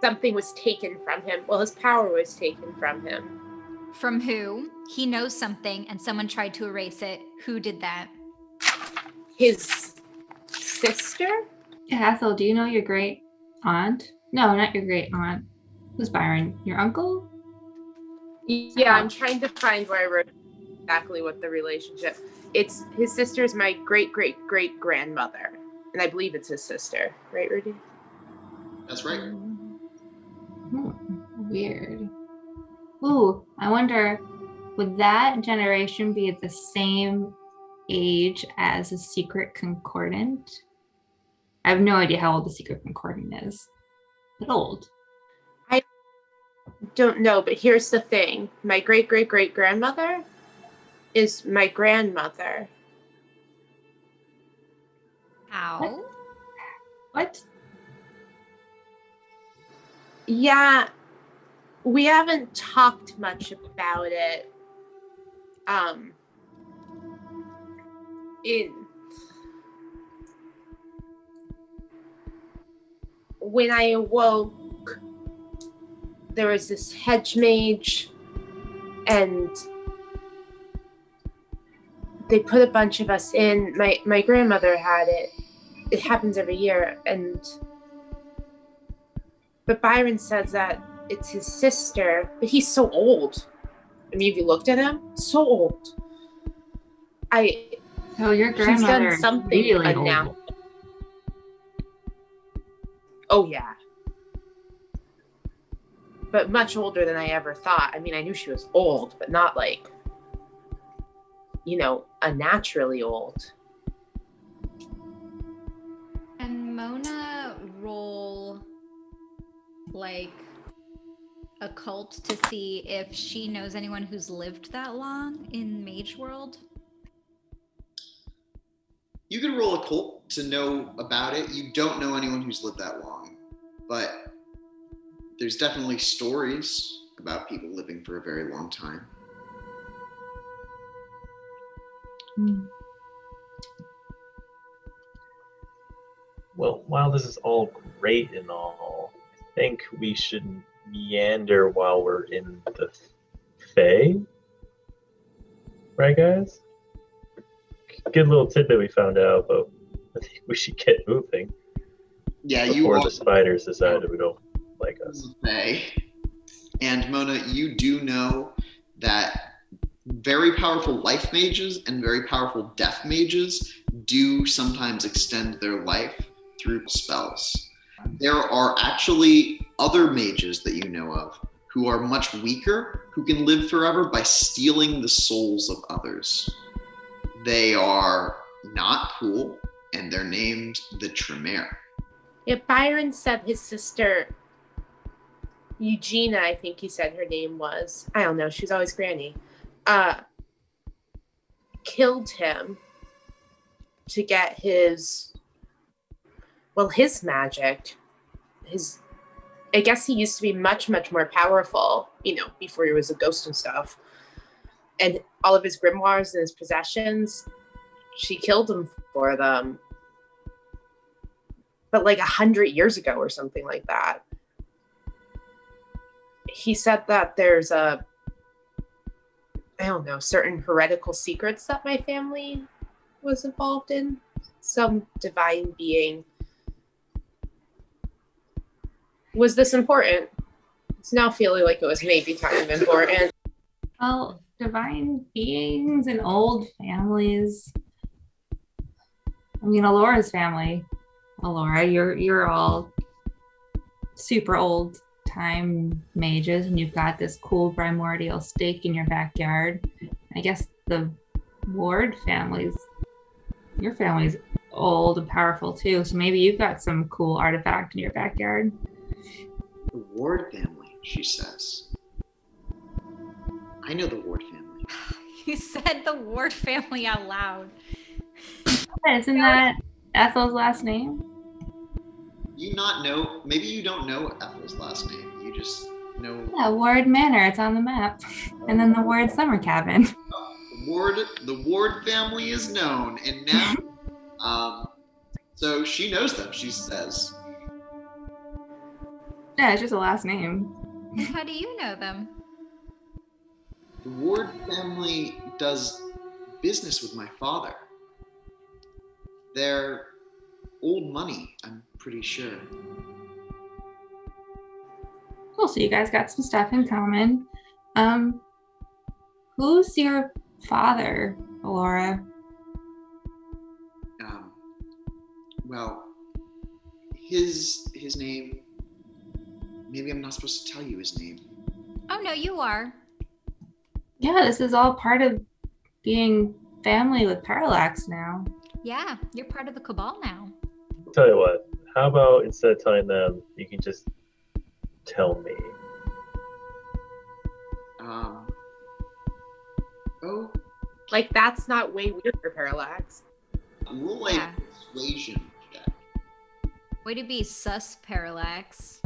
Something was taken from him. Well, his power was taken from him. From who? He knows something and someone tried to erase it. Who did that? His sister? Ethel, do you know your great aunt? No, not your great aunt. Who's Byron? Your uncle? Yeah, I'm trying to find where I wrote exactly what the relationship. It's his sister's my great-great-great-grandmother. And I believe it's his sister. Right, Rudy? That's right. Weird. Ooh, I wonder, would that generation be at the same age as a secret concordant? I have no idea how old the secret concordant is. But old. I don't know, but here's the thing. My great-great-great-grandmother is my grandmother. How? What? Yeah, we haven't talked much about it. When I awoke, there was this hedge mage, and they put a bunch of us in. My grandmother had it. It happens every year, but Byron says that it's his sister, but he's so old. I mean, if you looked at him, so old. So your She's grandmother done something really unnatural. old. Oh yeah. But much older than I ever thought. I mean, I knew she was old, but not like, unnaturally old. And Mona roll like occult to see if she knows anyone who's lived that long in Mage World? You can roll occult to know about it. You don't know anyone who's lived that long, but there's definitely stories about people living for a very long time. Well, while this is all great and all, I think we should meander while we're in the Fae. Right, guys? Good little tidbit we found out, but I think we should get moving Yeah, you before are the spiders decide that we don't like us. Fae. And Mona, you do know that very powerful life mages and very powerful death mages do sometimes extend their life through spells. There are actually other mages that you know of who are much weaker, who can live forever by stealing the souls of others. They are not cool, and they're named the Tremere. Yeah, Byron said his sister, Eugenia, I think he said her name was. I don't know, she's always Granny. Killed him to get his magic. I guess he used to be much, much more powerful, before he was a ghost and stuff. And all of his grimoires and his possessions, she killed him for them. But like 100 years ago or something like that. He said that there's certain heretical secrets that my family was involved in. Some divine being. Was this important? It's now feeling like it was maybe kind of important. Well, divine beings and old families. I mean, Alora's family. Alora, you're all super old time mages, and you've got this cool primordial stake in your backyard. I guess the Ward family's, your family's old and powerful too, so maybe you've got some cool artifact in your backyard. The Ward family, she says. I know the Ward family. You said the Ward family out loud. Isn't that Ethel's last name? You not know, maybe you don't know Ethel's last name. You just know. Yeah, Ward Manor, it's on the map. And then the Ward Summer Cabin. The Ward family is known, and now, so she knows them, she says. Yeah, it's just a last name. And how do you know them? The Ward family does business with my father. They're old money, I'm pretty sure. Cool, so you guys got some stuff in common. Who's your father, Alora? Well, his name, maybe I'm not supposed to tell you his name. Oh, no, you are. Yeah, this is all part of being family with Parallax now. Yeah, you're part of the Cabal now. Tell you what, how about instead of telling them, you can just tell me? Like, that's not way weird for Parallax. Roll a persuasion check. Way to be sus, Parallax.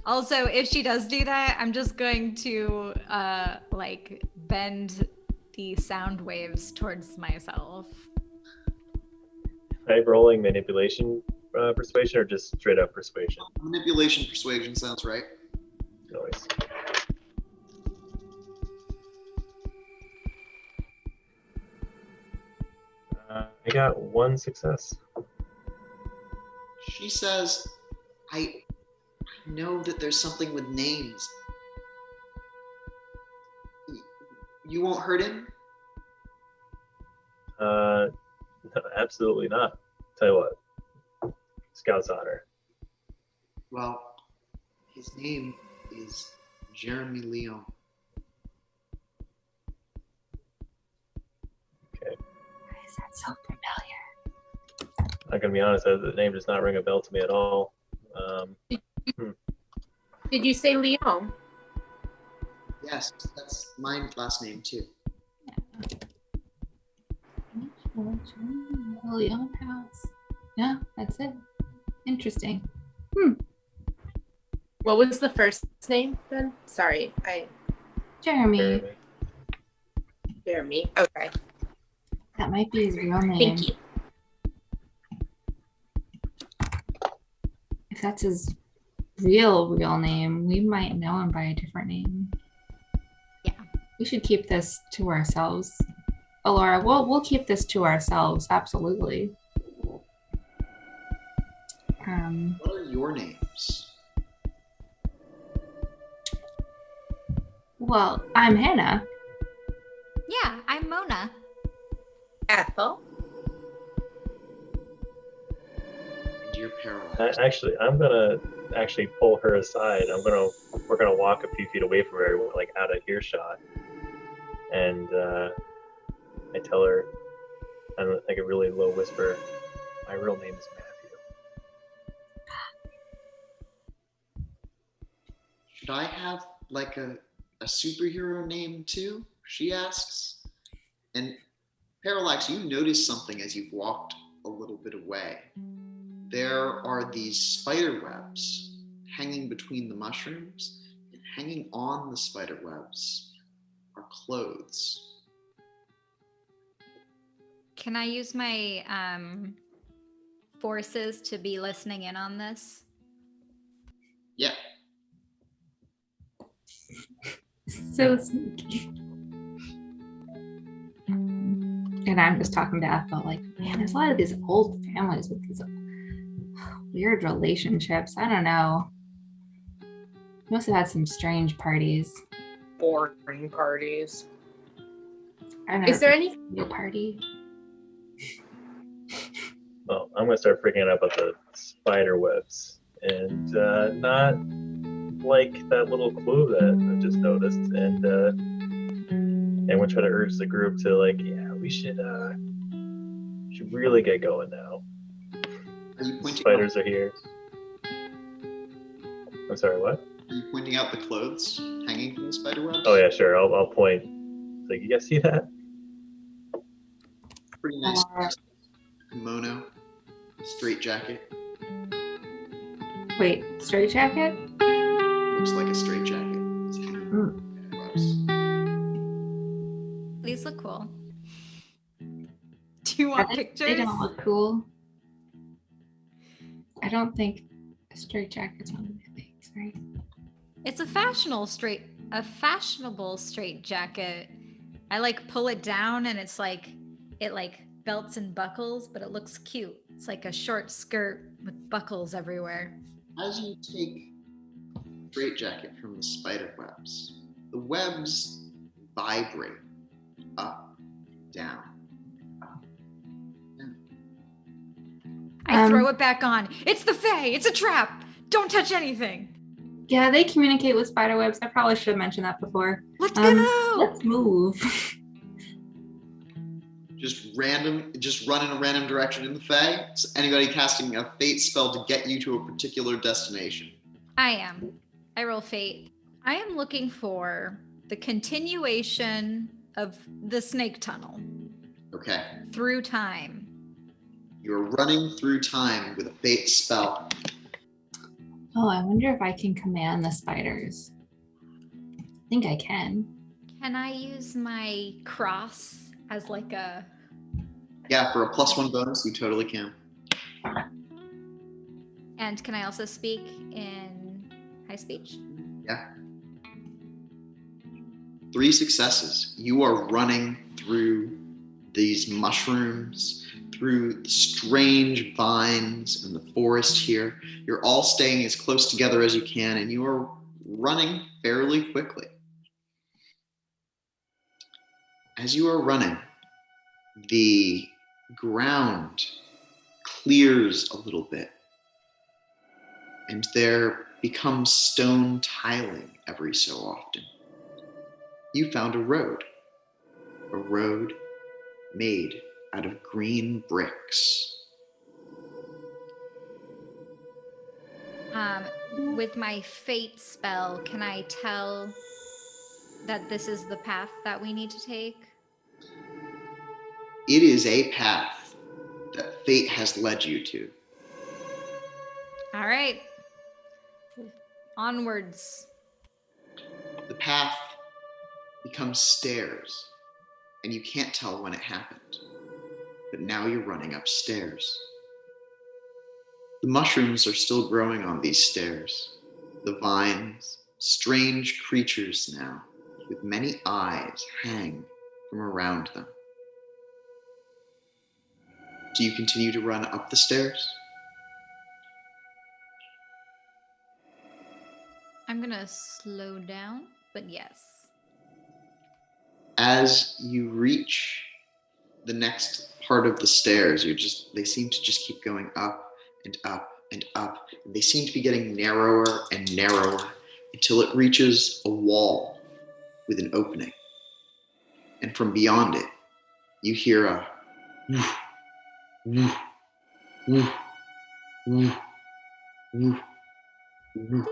Also, if she does do that, I'm just going to bend the sound waves towards myself. Am I rolling manipulation persuasion or just straight up persuasion? Manipulation persuasion sounds right. Noise. I got one success. She says, I know that there's something with names. You won't hurt him? No, absolutely not. Tell you what, Scout's honor. Well, his name is Jeremy Leon. Okay. Why is that so familiar? I'm gonna be honest, the name does not ring a bell to me at all. Did you say Leon? Yes, that's my last name too. Leon House. Yeah, that's it. Interesting. What was the first name then? Sorry, Jeremy. Jeremy. Okay, That might be his real name. thank you. If that's his real name, we might know him by a different name. Yeah. We should keep this to ourselves. Laura, we'll keep this to ourselves, absolutely. What are your names? Well, I'm Hannah. Yeah, I'm Mona. Ethel. And you're paralyzed. I'm gonna actually pull her aside. We're gonna walk a few feet away from her, like out of earshot, and I tell her, in like a really low whisper, my real name is Matthew. Should I have like a superhero name too? She asks. And Parallax, you notice something as you've walked a little bit away. There are these spider webs hanging between the mushrooms, and hanging on the spider webs are clothes. Can I use my forces to be listening in on this? Yeah. So sneaky. And I'm just talking to Ethel, like, man, there's a lot of these old families with these weird relationships. I don't know. Must have had some strange parties. Boring parties. I never Is there any? a party? Well, I'm gonna start freaking out about the spider webs, and not like that little clue that I just noticed, and we'll try to urge the group to like, yeah, we should really get going now. Are you pointing Spiders are here. I'm sorry, what? Are you pointing out the clothes hanging from the spider webs? Oh yeah, sure. I'll point. Like, you guys see that? Pretty nice kimono, straight jacket. Wait, straight jacket? Looks like a straight jacket. It's hanging from the webs. These look cool. Do you want pictures? They don't look cool. I don't think a straight jacket's one of my things, right? It's a fashionable straight jacket. I like pull it down and it's like it like belts and buckles, but it looks cute. It's like a short skirt with buckles everywhere. As you take straight jacket from the spider webs, the webs vibrate up, down, up, down. I throw it back on. It's the Fae. It's a trap. Don't touch anything. Yeah, they communicate with spider webs. I probably should have mentioned that before. Let's go. Let's move. Just run in a random direction in the Fae. Is anybody casting a fate spell to get you to a particular destination? I am. I roll fate. I am looking for the continuation of the snake tunnel Okay. through time. You're running through time with a fate spell. Oh, I wonder if I can command the spiders. I think I can. Can I use my cross as like a... Yeah, for a +1 bonus, you totally can. And can I also speak in high speech? Yeah. 3 successes. You are running through these mushrooms, through the strange vines and the forest here. You're all staying as close together as you can, and you are running fairly quickly. As you are running, the ground clears a little bit, and there becomes stone tiling every so often. You found a road made out of green bricks. With my fate spell, can I tell that this is the path that we need to take? It is a path that fate has led you to. All right. Onwards. The path becomes stairs, and you can't tell when it happened. But now you're running upstairs. The mushrooms are still growing on these stairs. The vines, strange creatures now, with many eyes hang from around them. Do you continue to run up the stairs? I'm gonna slow down, but yes. As you reach the next part of the stairs, they seem to just keep going up and up and up. And they seem to be getting narrower and narrower until it reaches a wall with an opening. And from beyond it, you hear a woof, woof, woof, woof, woof, woof,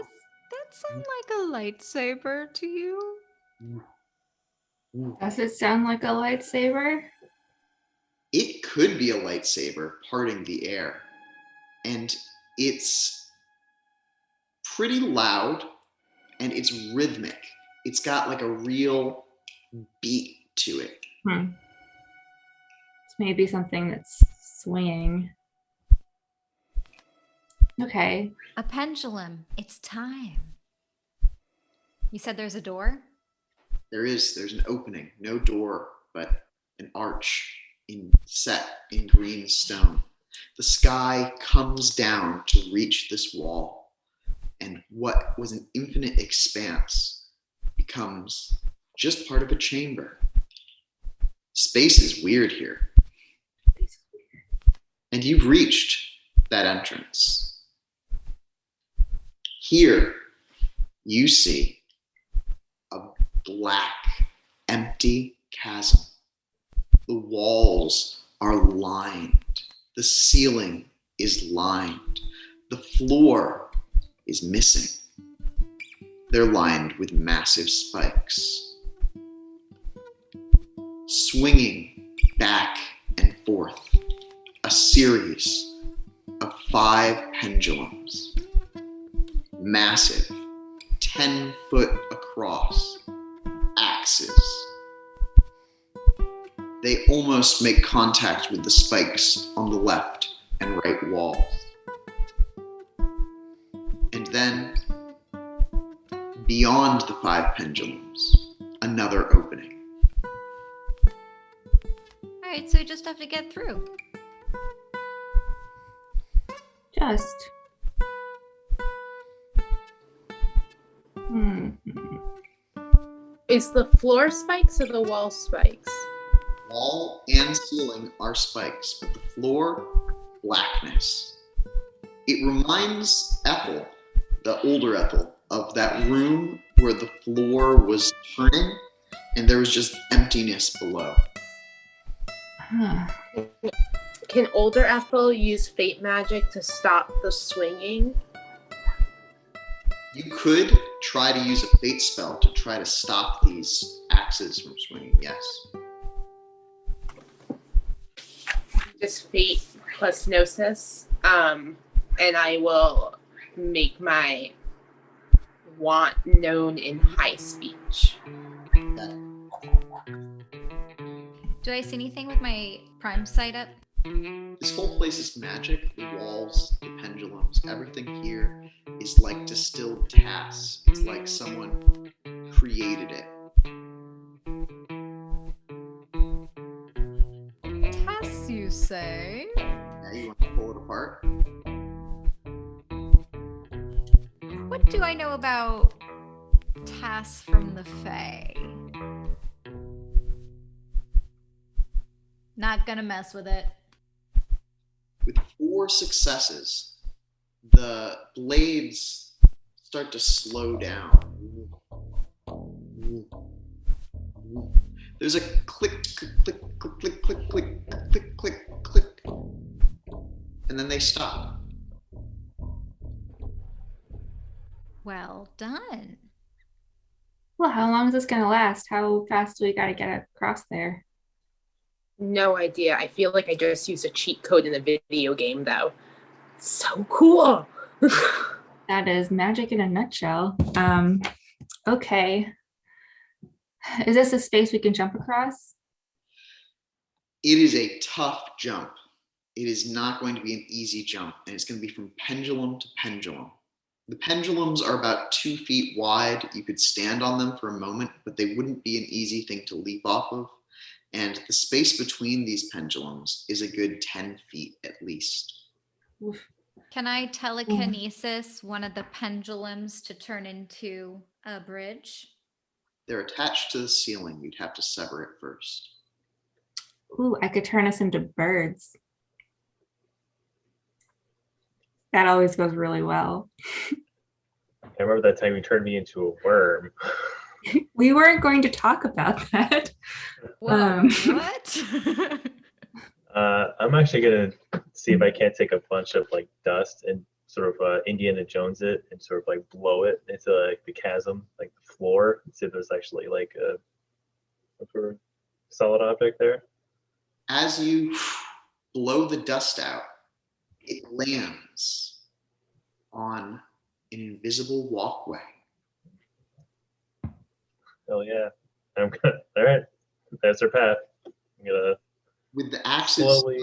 Does that sound like a lightsaber to you? woof. Does it sound like a lightsaber? It could be a lightsaber parting the air. And it's pretty loud and it's rhythmic. It's got like a real beat to it. It's maybe something that's swinging. Okay. A pendulum. It's time. You said there's a door? There's an opening, no door, but an arch set in green stone. The sky comes down to reach this wall, and what was an infinite expanse becomes just part of a chamber. Space is weird here. And you've reached that entrance. Here, you see a black, empty chasm. The walls are lined. The ceiling is lined. The floor is missing. They're lined with massive spikes. Swinging back and forth, a series of 5 pendulums. Massive, 10-foot across, axes. They almost make contact with the spikes on the left and right walls. And then, beyond the 5 pendulums, another opening. All right, so we just have to get through. Just. Is the floor spikes or the wall spikes? Wall and ceiling are spikes, but the floor, blackness. It reminds Ethel, the older Ethel, of that room where the floor was turning and there was just emptiness below. Can older Ethel use fate magic to stop the swinging? You could try to use a fate spell to try to stop these axes from swinging, yes. Just fate plus gnosis. And I will make my want known in high speech. Do I see anything with my prime sight up? This whole place is magic. The walls, the pendulums, everything here is like distilled tass. It's like someone created it. Tass, you say? Now you want to pull it apart? What do I know about Tass from the Fae? Not gonna mess with it. With 4 successes, the blades start to slow down. There's a click, click, click, click, click, click, click, click, click, click, and then they stop. done. Well, how long is this gonna last? How fast do we gotta get across there? No idea. I feel like I just used a cheat code in a video game, though. So cool. That is magic in a nutshell. Okay. Is this a space we can jump across? It is a tough jump. It is not going to be an easy jump, and it's going to be from pendulum to pendulum. The pendulums are about 2 feet wide. You could stand on them for a moment, but they wouldn't be an easy thing to leap off of. And the space between these pendulums is a good 10 feet at least. Oof. Can I telekinesis one of the pendulums to turn into a bridge? They're attached to the ceiling. You'd have to sever it first. Ooh, I could turn us into birds. That always goes really well. I remember that time you turned me into a worm. We weren't going to talk about that. Whoa, what? I'm actually gonna see if I can't take a bunch of like dust and sort of Indiana Jones it and sort of like blow it into like the chasm, like the floor, and see if there's actually like a sort of solid object there. As you blow the dust out, it lands on an invisible walkway. Hell yeah. I'm gonna, all right, that's our path. I'm gonna With the axes, slowly.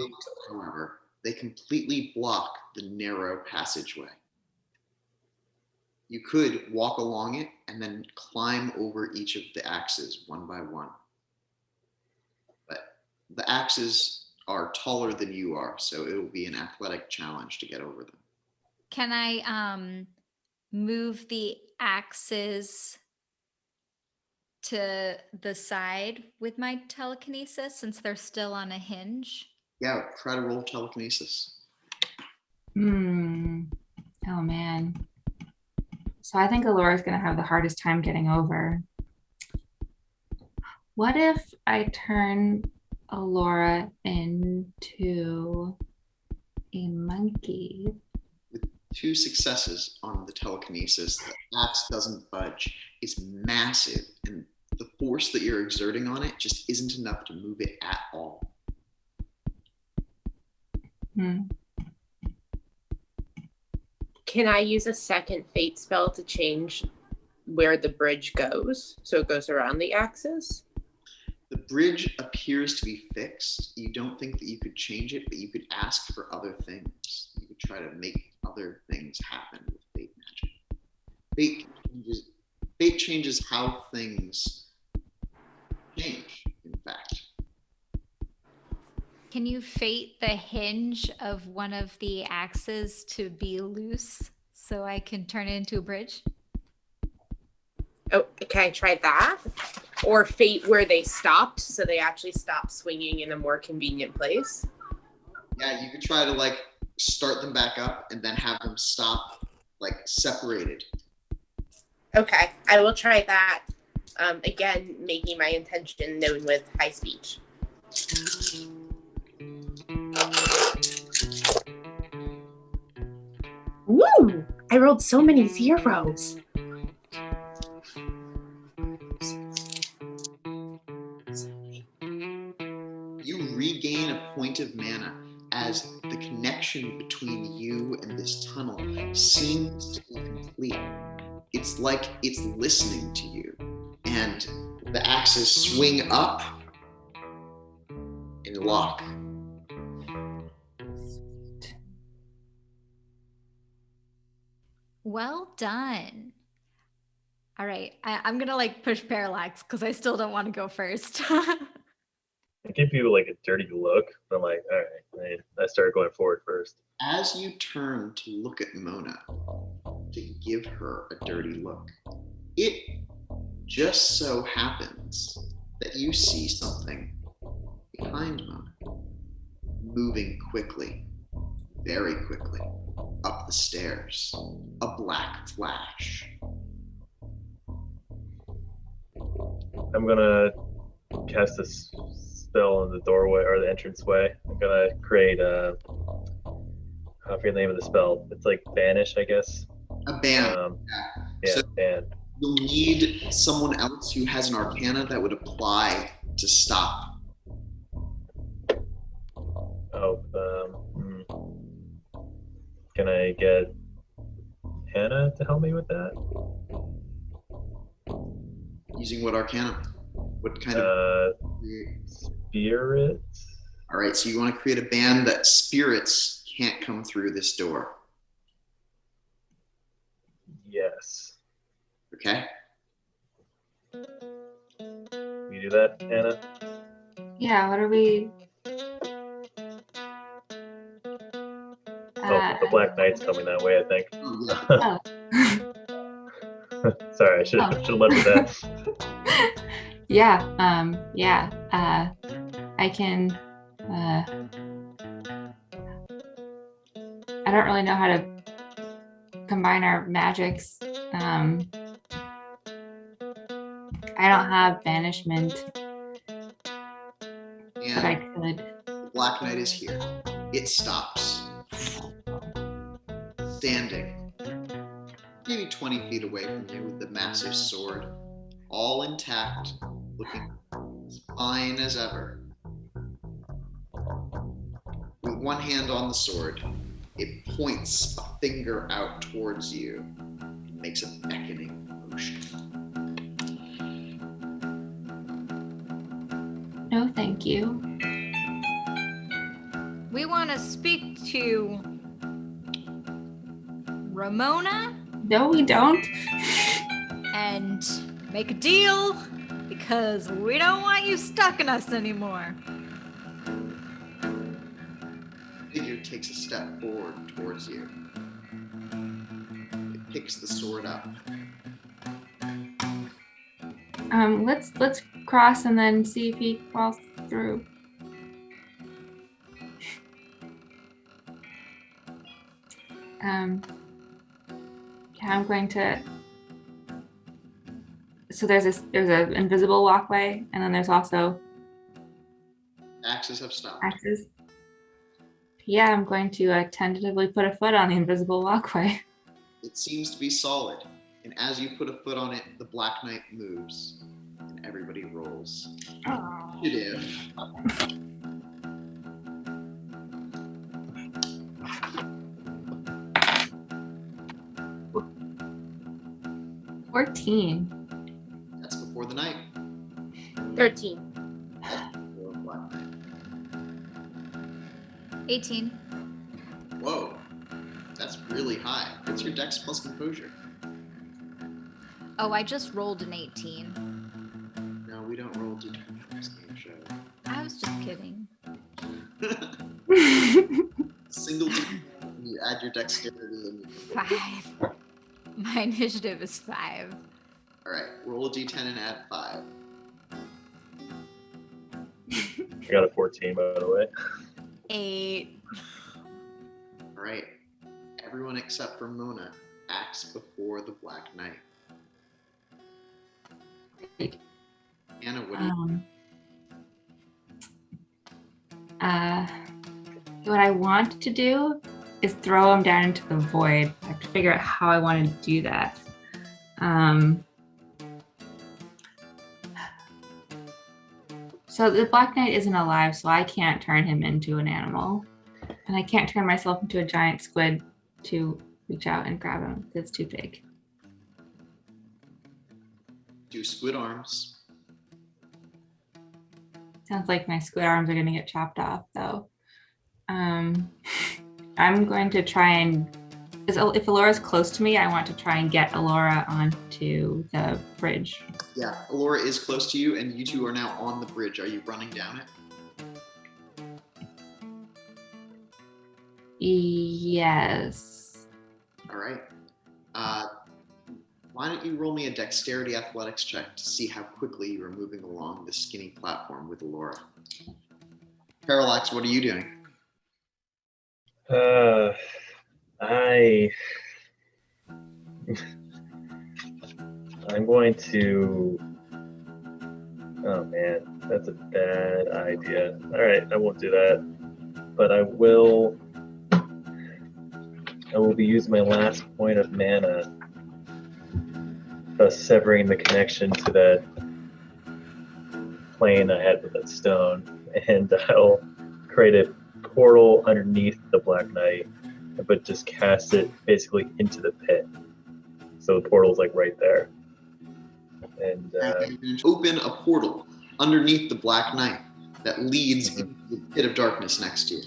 however, they completely block the narrow passageway. You could walk along it and then climb over each of the axes one by one. But the axes are taller than you are, so it will be an athletic challenge to get over them. Can I move the axes to the side with my telekinesis since they're still on a hinge? Yeah, try to roll telekinesis. Oh man. So I think Alora's gonna have the hardest time getting over. What if I turn Alora into a monkey? With 2 successes on the telekinesis, the axe doesn't budge. It's massive, and the force that you're exerting on it just isn't enough to move it at all. Can I use a second fate spell to change where the bridge goes so it goes around the axis? The bridge appears to be fixed. You don't think that you could change it, but you could ask for other things. You could try to make other things happen with fate magic. Fate changes how things change, in fact. Can you fate the hinge of one of the axes to be loose so I can turn it into a bridge? Oh, can I try that? Or fate where they stopped so they actually stop swinging in a more convenient place? Yeah, you could try to like start them back up and then have them stop like separated. Okay, I will try that. Again, making my intention known with high speech. Woo! I rolled so many zeros. You regain a point of mana as the connection between you and this tunnel seems to be complete. It's like it's listening to you, and the axes swing up and lock. Well done. All right, I'm gonna like push Parallax because I still don't want to go first. I give you like a dirty look. I'm like, all right. I started going forward first. As you turn to look at Mona, to give her a dirty look, it just so happens that you see something behind Mona, moving quickly, very quickly, up the stairs, a black flash. I'm gonna cast a spell in the doorway or the entranceway. I'm gonna create a. I forget the name of the spell. It's like banish, I guess. A ban. Yeah, So and you'll need someone else who has an arcana that would apply to stop. can I get Hannah to help me with that? Using what arcana? What kind of? Spirit? All right, so you want to create a band that spirits can't come through this door. Yes. Okay. You do that, Hannah? Yeah, what are we? The Black Knight's coming that way, I think. Oh, yeah. Sorry, I should have led with that. Yeah. I can. I don't really know how to combine our magics. I don't have banishment, but I And could. the Black Knight is here. It stops. Standing maybe 20 feet away from you with the massive sword, all intact, looking as fine as ever. With one hand on the sword, it points a finger out towards you and makes a beckoning motion. No, thank you. We want to speak to Ramona No, we don't. and make a deal because we don't want you stuck in us anymore. Figure takes a step forward towards you. It picks the sword up. Let's cross and then see if he falls through. Yeah, I'm going to. So there's an invisible walkway, and then there's also Axes have stopped. axes. Yeah, I'm going to tentatively put a foot on the invisible walkway. It seems to be solid, and as you put a foot on it, the Black Knight moves, and everybody rolls. Initiative. Oh, 14. That's before the night. 13. That's before Black Knight. 18. Whoa, that's really high. What's your dex plus composure? Oh, I just rolled an 18. No, we don't roll d20 on this game show. I was just kidding. Single d20, and you add your dexterity and you can roll. 5. My initiative is 5. All right, roll a d10 and add 5. I got a 14, by the way. 8. All right, everyone except for Mona acts before the Black Knight. Anna, what do you What I want to do is throw him down into the void. I have to figure out how I want to do that. So the Black Knight isn't alive, so I can't turn him into an animal. And I can't turn myself into a giant squid to reach out and grab him. It's too big. do? Squid arms. Sounds like my squid arms are gonna get chopped off though. I'm going to try and, if Alora's close to me, I want to try and get Alora onto the bridge. Yeah, Alora is close to you, and you two are now on the bridge. Are you running down it? Yes. All right. Why don't you roll me a dexterity athletics check to see how quickly you are moving along the skinny platform with Alora. Parallax, what are you doing? I'm going to. Oh man, that's a bad idea. All right, I won't do that. But I will be using my last point of mana thus severing the connection to that plane I had with that stone. And I'll create a portal underneath the Black Knight, but just cast it basically into the pit. So the portal's like right there. And open a portal underneath the Black Knight that leads Mhm. into the pit of darkness next to you.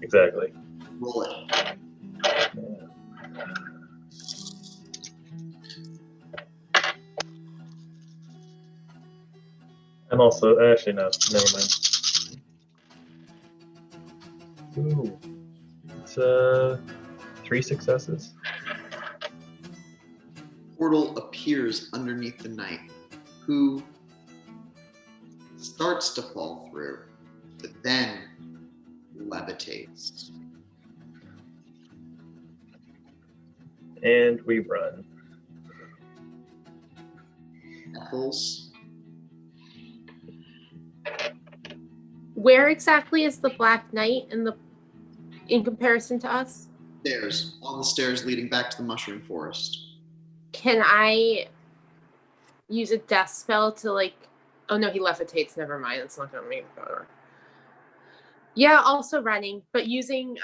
exactly. Roll it. I'm also actually no, never mind. Ooh, it's 3 successes. Portal appears underneath the knight, who starts to fall through, but then levitates. And we run. Ethel's Where exactly is the Black Knight in comparison to us? stairs, on the stairs leading back to the mushroom forest. Can I use a death spell to like? Oh no, he levitates. Never mind. It's not gonna make it. Yeah, also running, but using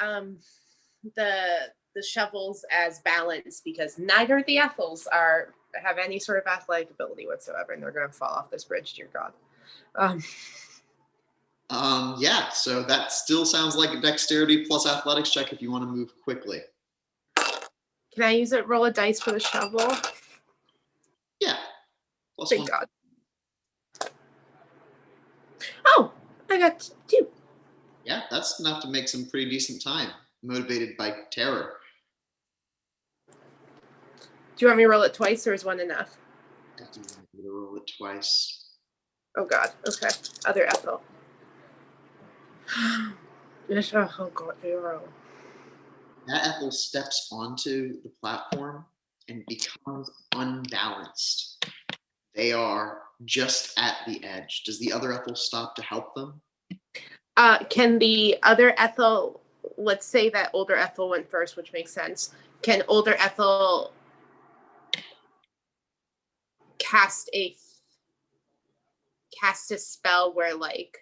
the shovels as balance because neither of the Ethels have any sort of athletic ability whatsoever, and they're gonna fall off this bridge. Dear God. Yeah, so that still sounds like a dexterity plus athletics check if you want to move quickly. Can I use it? Roll a dice for the shovel. Yeah. Plus Thank 1. God. Oh, I got 2. Yeah, that's enough to make some pretty decent time, motivated by terror. Do you want me to roll it twice, or is 1 enough? I have to roll it twice. Oh God. Okay. Other Ethel. Yes. Oh God. Zero. That Ethel steps onto the platform and becomes unbalanced. They are just at the edge. Does the other Ethel stop to help them? Can the other Ethel? Let's say that older Ethel went first, which makes sense. Can older Ethel cast a spell where like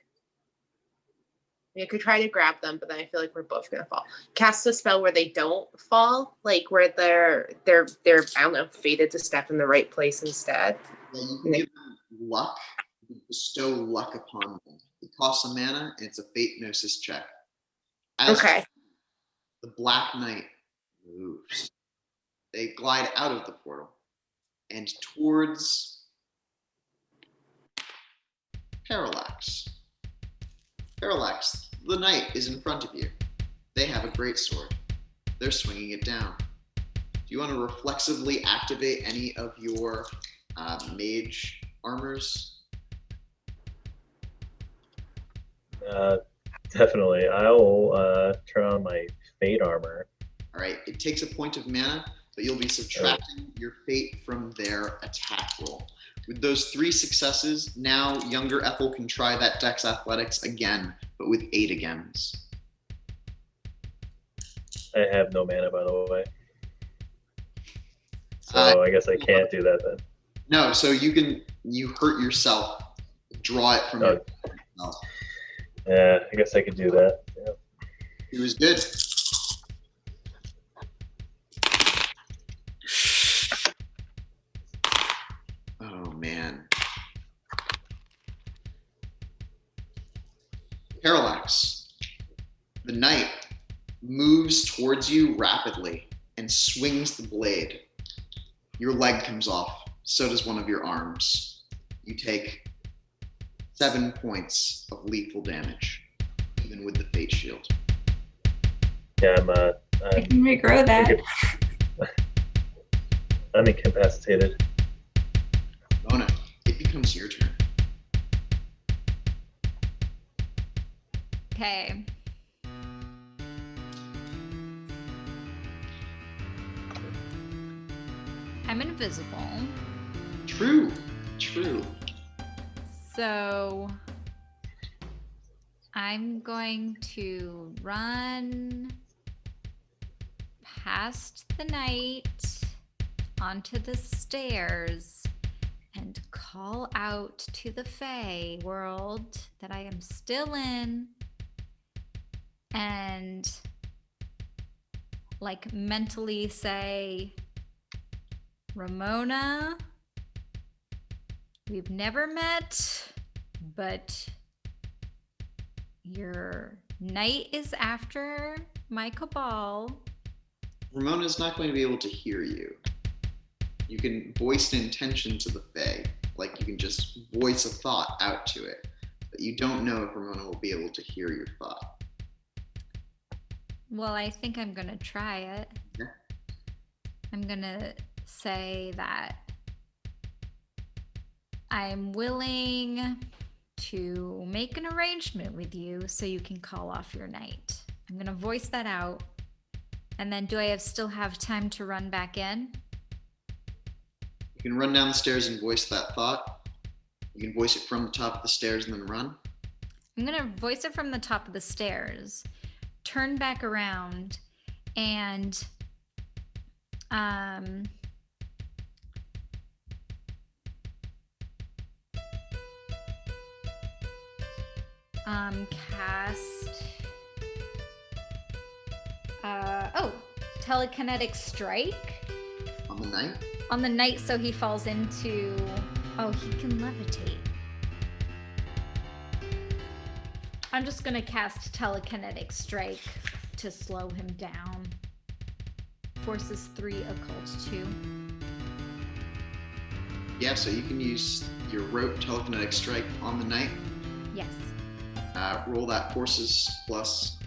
you could try to grab them, but then I feel like we're both gonna fall. Cast a spell where they don't fall, like where they're I don't know, fated to step in the right place instead. Yeah, you can give them luck. You can bestow luck upon them. It costs a mana, and it's a fate gnosis check. As Okay. the Black Knight moves, they glide out of the portal and towards Parallax. Parallax, the knight is in front of you. They have a great sword. They're swinging it down. Do you want to reflexively activate any of your mage armors? Definitely. I'll turn on my fate armor. All right, it takes a point of mana, but you'll be subtracting your fate from their attack roll. With those 3 successes, now younger Ethel can try that Dex Athletics again, but with 8 agains. I have no mana, by the way. So I guess I can't do that then. No, so you hurt yourself. Draw it from yourself. Yeah, I guess I could do that. Yeah. It was good. Oh man. Parallax. The knight moves towards you rapidly and swings the blade. Your leg comes off. So does one of your arms. You take 7 points of lethal damage, even with the fate shield. Yeah, I can regrow that. I'm incapacitated. Mona, it becomes your turn. Okay. I'm invisible. True. So I'm going to run past the knight onto the stairs and call out to the Fae world that I am still in, and like mentally say, Ramona, we've never met, but your night is after my cabal. Ramona's not going to be able to hear you. You can voice an intention to the Fae, like you can just voice a thought out to it, but you don't know if Ramona will be able to hear your thought. Well, I think I'm gonna try it. Yeah. I'm gonna say that I'm willing to make an arrangement with you so you can call off your night. I'm gonna voice that out. And then do I still have time to run back in? You can run down the stairs and voice that thought. You can voice it from the top of the stairs and then run. I'm gonna voice it from the top of the stairs, turn back around, and cast telekinetic strike On the night? on the knight so he falls into, he can levitate. I'm just gonna cast telekinetic strike to slow him down. Forces 3, occult 2. Yeah, so you can use your rope telekinetic strike on the night. Yes. Roll that forces plus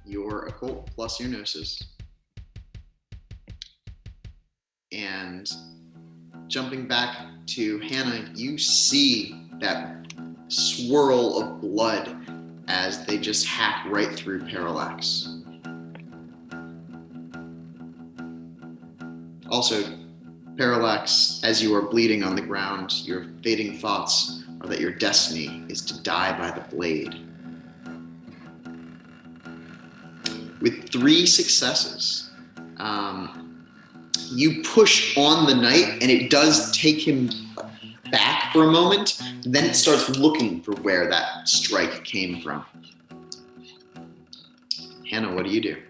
your occult plus your gnosis. And jumping back to Hannah, you see that swirl of blood as they just hack right through Parallax. Also, Parallax, as you are bleeding on the ground, your fading thoughts are that your destiny is to die by the blade. With 3 successes, you push on the knight and it does take him back for a moment. Then it starts looking for where that strike came from. Hannah, what do you do?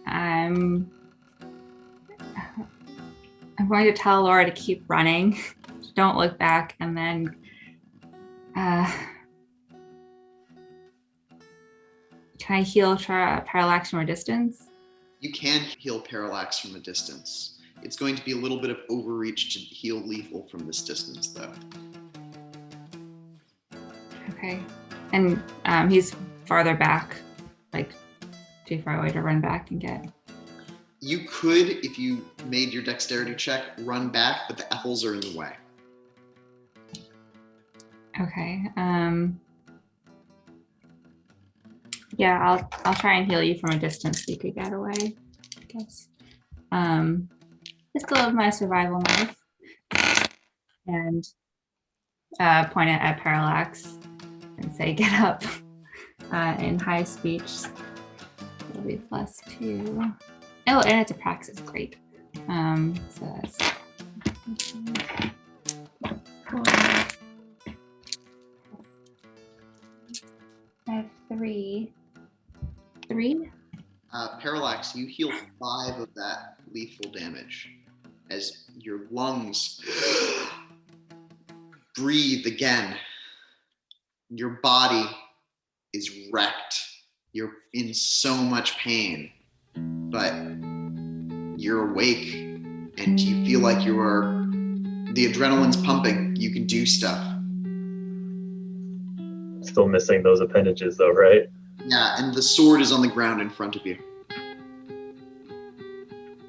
I'm going to tell Laura to keep running. Don't look back, and then can I heal Parallax from a distance? You can heal Parallax from a distance. It's going to be a little bit of overreach to heal lethal from this distance, though. Okay. And he's farther back, like too far away to run back and get. You could, if you made your dexterity check, run back, but the Ethels are in the way. Okay. Yeah, I'll try and heal you from a distance so you could get away, I guess. Just a little of my survival knife. And point it at Parallax and say, get up in high speech. It'll be +2. Oh, and it's a praxis, great. So that's 4. I have 3. 3? Parallax, you heal 5 of that lethal damage as your lungs breathe again. Your body is wrecked. You're in so much pain, but you're awake and you feel like the adrenaline's pumping. You can do stuff. Still missing those appendages though, right? Yeah, and the sword is on the ground in front of you.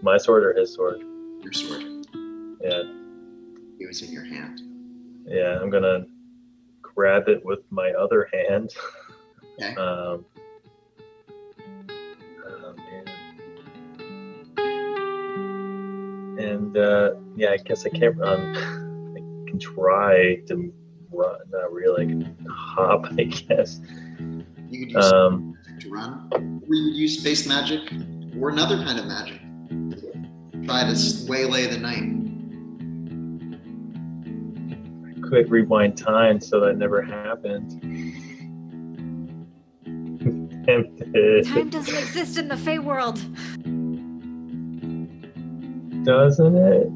My sword or his sword? Your sword. Yeah. It was in your hand. Yeah, I'm gonna grab it with my other hand. Okay. Yeah, I guess I can't run. I can try to run, not really. I can hop, I guess. You could use to run. Or you would use space magic. or another kind of magic. Try to waylay the night. Quick rewind time so that never happened. Tempted. Time doesn't exist in the Fey world. Doesn't it?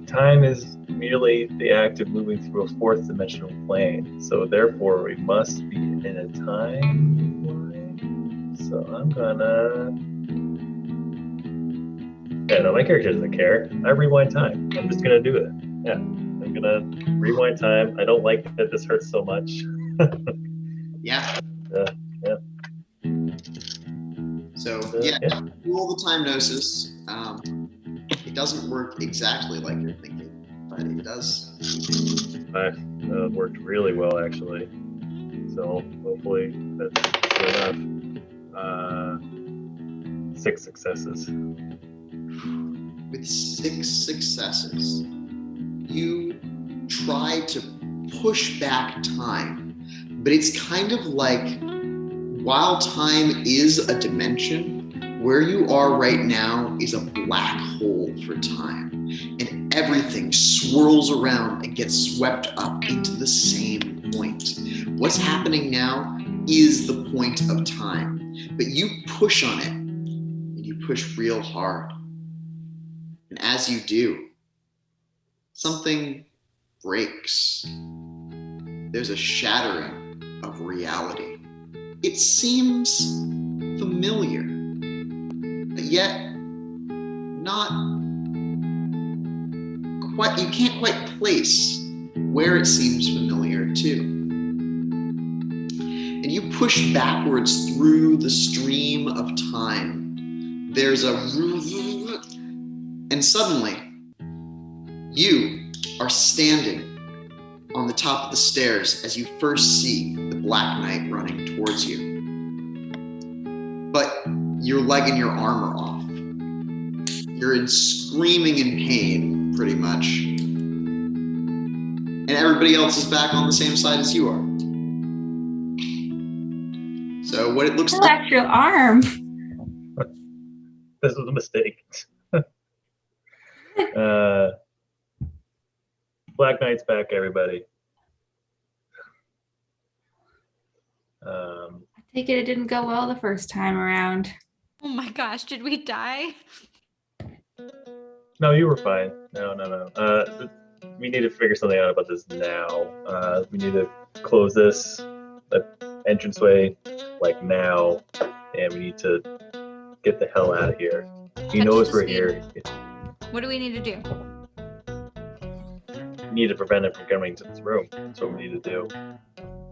Time is merely the act of moving through a fourth dimensional plane, so therefore we must be in a timeline. So I'm gonna. Yeah, no, my character doesn't care. I rewind time. I'm just gonna do it. Yeah, I'm gonna rewind time. I don't like that this hurts so much. Yeah. Yeah. So Yeah. roll the time gnosis. It doesn't work exactly like you're thinking, but it does. Worked really well actually. So hopefully that's good enough. 6 successes. With 6 successes, you try to push back time, but it's kind of like while time is a dimension, where you are right now is a black hole for time, and everything swirls around and gets swept up into the same point. What's happening now is the point of time, but you push on it, and you push real hard. And as you do, something breaks. There's a shattering of reality. It seems familiar, but yet not quite, you can't quite place where it seems familiar to. And you push backwards through the stream of time. There's a, and suddenly you are standing on the top of the stairs as you first see the Black Knight running towards you. But your leg and your arm are off. You're screaming in pain, pretty much. And everybody else is back on the same side as you are. So what it looks like... That's your arm. This was a mistake. Black Knight's back, everybody. I take it didn't go well the first time around. Oh my gosh, did we die? No, you were fine. No. We need to figure something out about this now. We need to close this entranceway like now, and we need to get the hell out of here. He knows we're here. What do we need to do? We need to prevent him from coming to this room. That's what we need to do.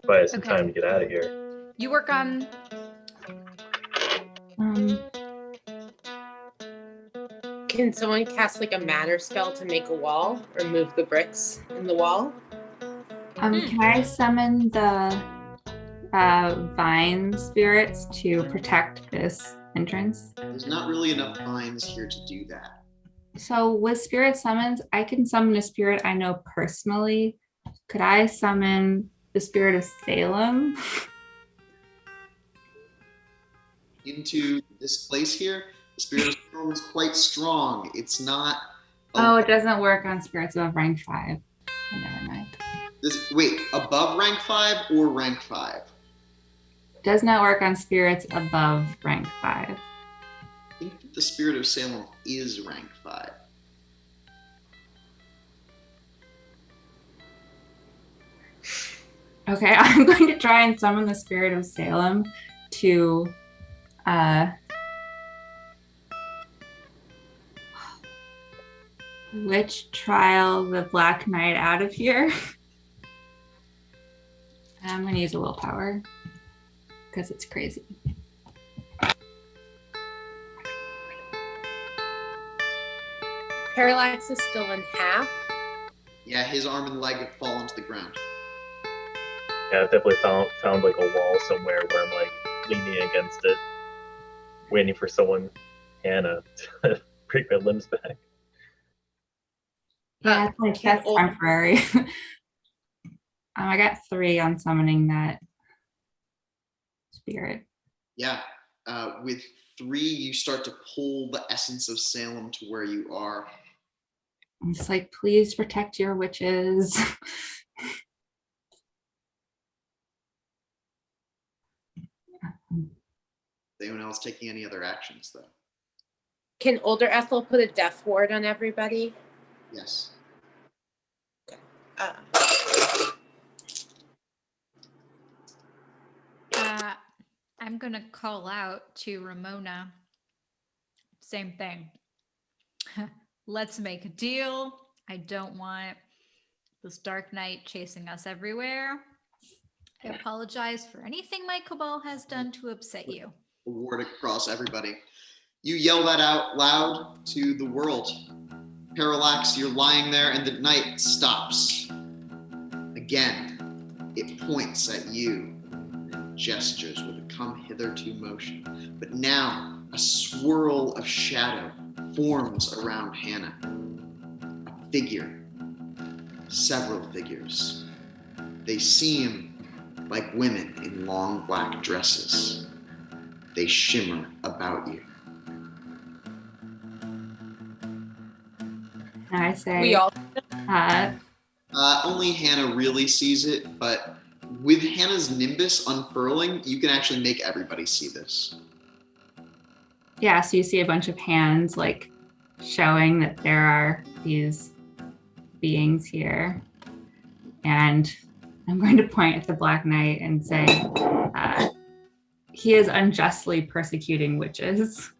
Buy us some Okay. time to get out of here. You work on. Can someone cast like a matter spell to make a wall or move the bricks in the wall? Can I summon the vine spirits to protect this entrance? There's not really enough vines here to do that. So with spirit summons, I can summon a spirit I know personally. Could I summon the spirit of Salem? Into this place here, the spirit of Salem is quite strong. It's not... Oh, it doesn't work on spirits above rank 5. Oh, never mind. Wait, above rank 5 or rank 5? Does not work on spirits above rank 5. I think that the spirit of Salem is rank 5. Okay, I'm going to try and summon the spirit of Salem to witch trial the Black Knight out of here. I'm going to use a willpower because it's crazy. Parallax is still in half. Yeah, his arm and leg have fallen to the ground. Yeah, I've definitely found like a wall somewhere where I'm like leaning against it, waiting for someone, Hannah, to break my limbs back. Yeah, that's temporary. I got 3 on summoning that spirit. Yeah. With 3, you start to pull the essence of Salem to where you are. I'm just like, please protect your witches. Is anyone else taking any other actions, though? Can older Ethel put a death ward on everybody? Yes. Uh, I'm gonna call out to Ramona. Same thing. Let's make a deal. I don't want this dark knight chasing us everywhere. I apologize for anything my cabal has done to upset you. A ward across everybody. You yell that out loud to the world. Parallax, you're lying there, and the night stops. Again, it points at you and gestures with a come hitherto motion. But now, a swirl of shadow forms around Hannah. A figure. Several figures. They seem like women in long black dresses. They shimmer about you. I say, we all. Only Hannah really sees it, but with Hannah's nimbus unfurling, you can actually make everybody see this. yeah, so you see a bunch of hands like showing that there are these beings here. And I'm going to point at the Black Knight and say, he is unjustly persecuting witches.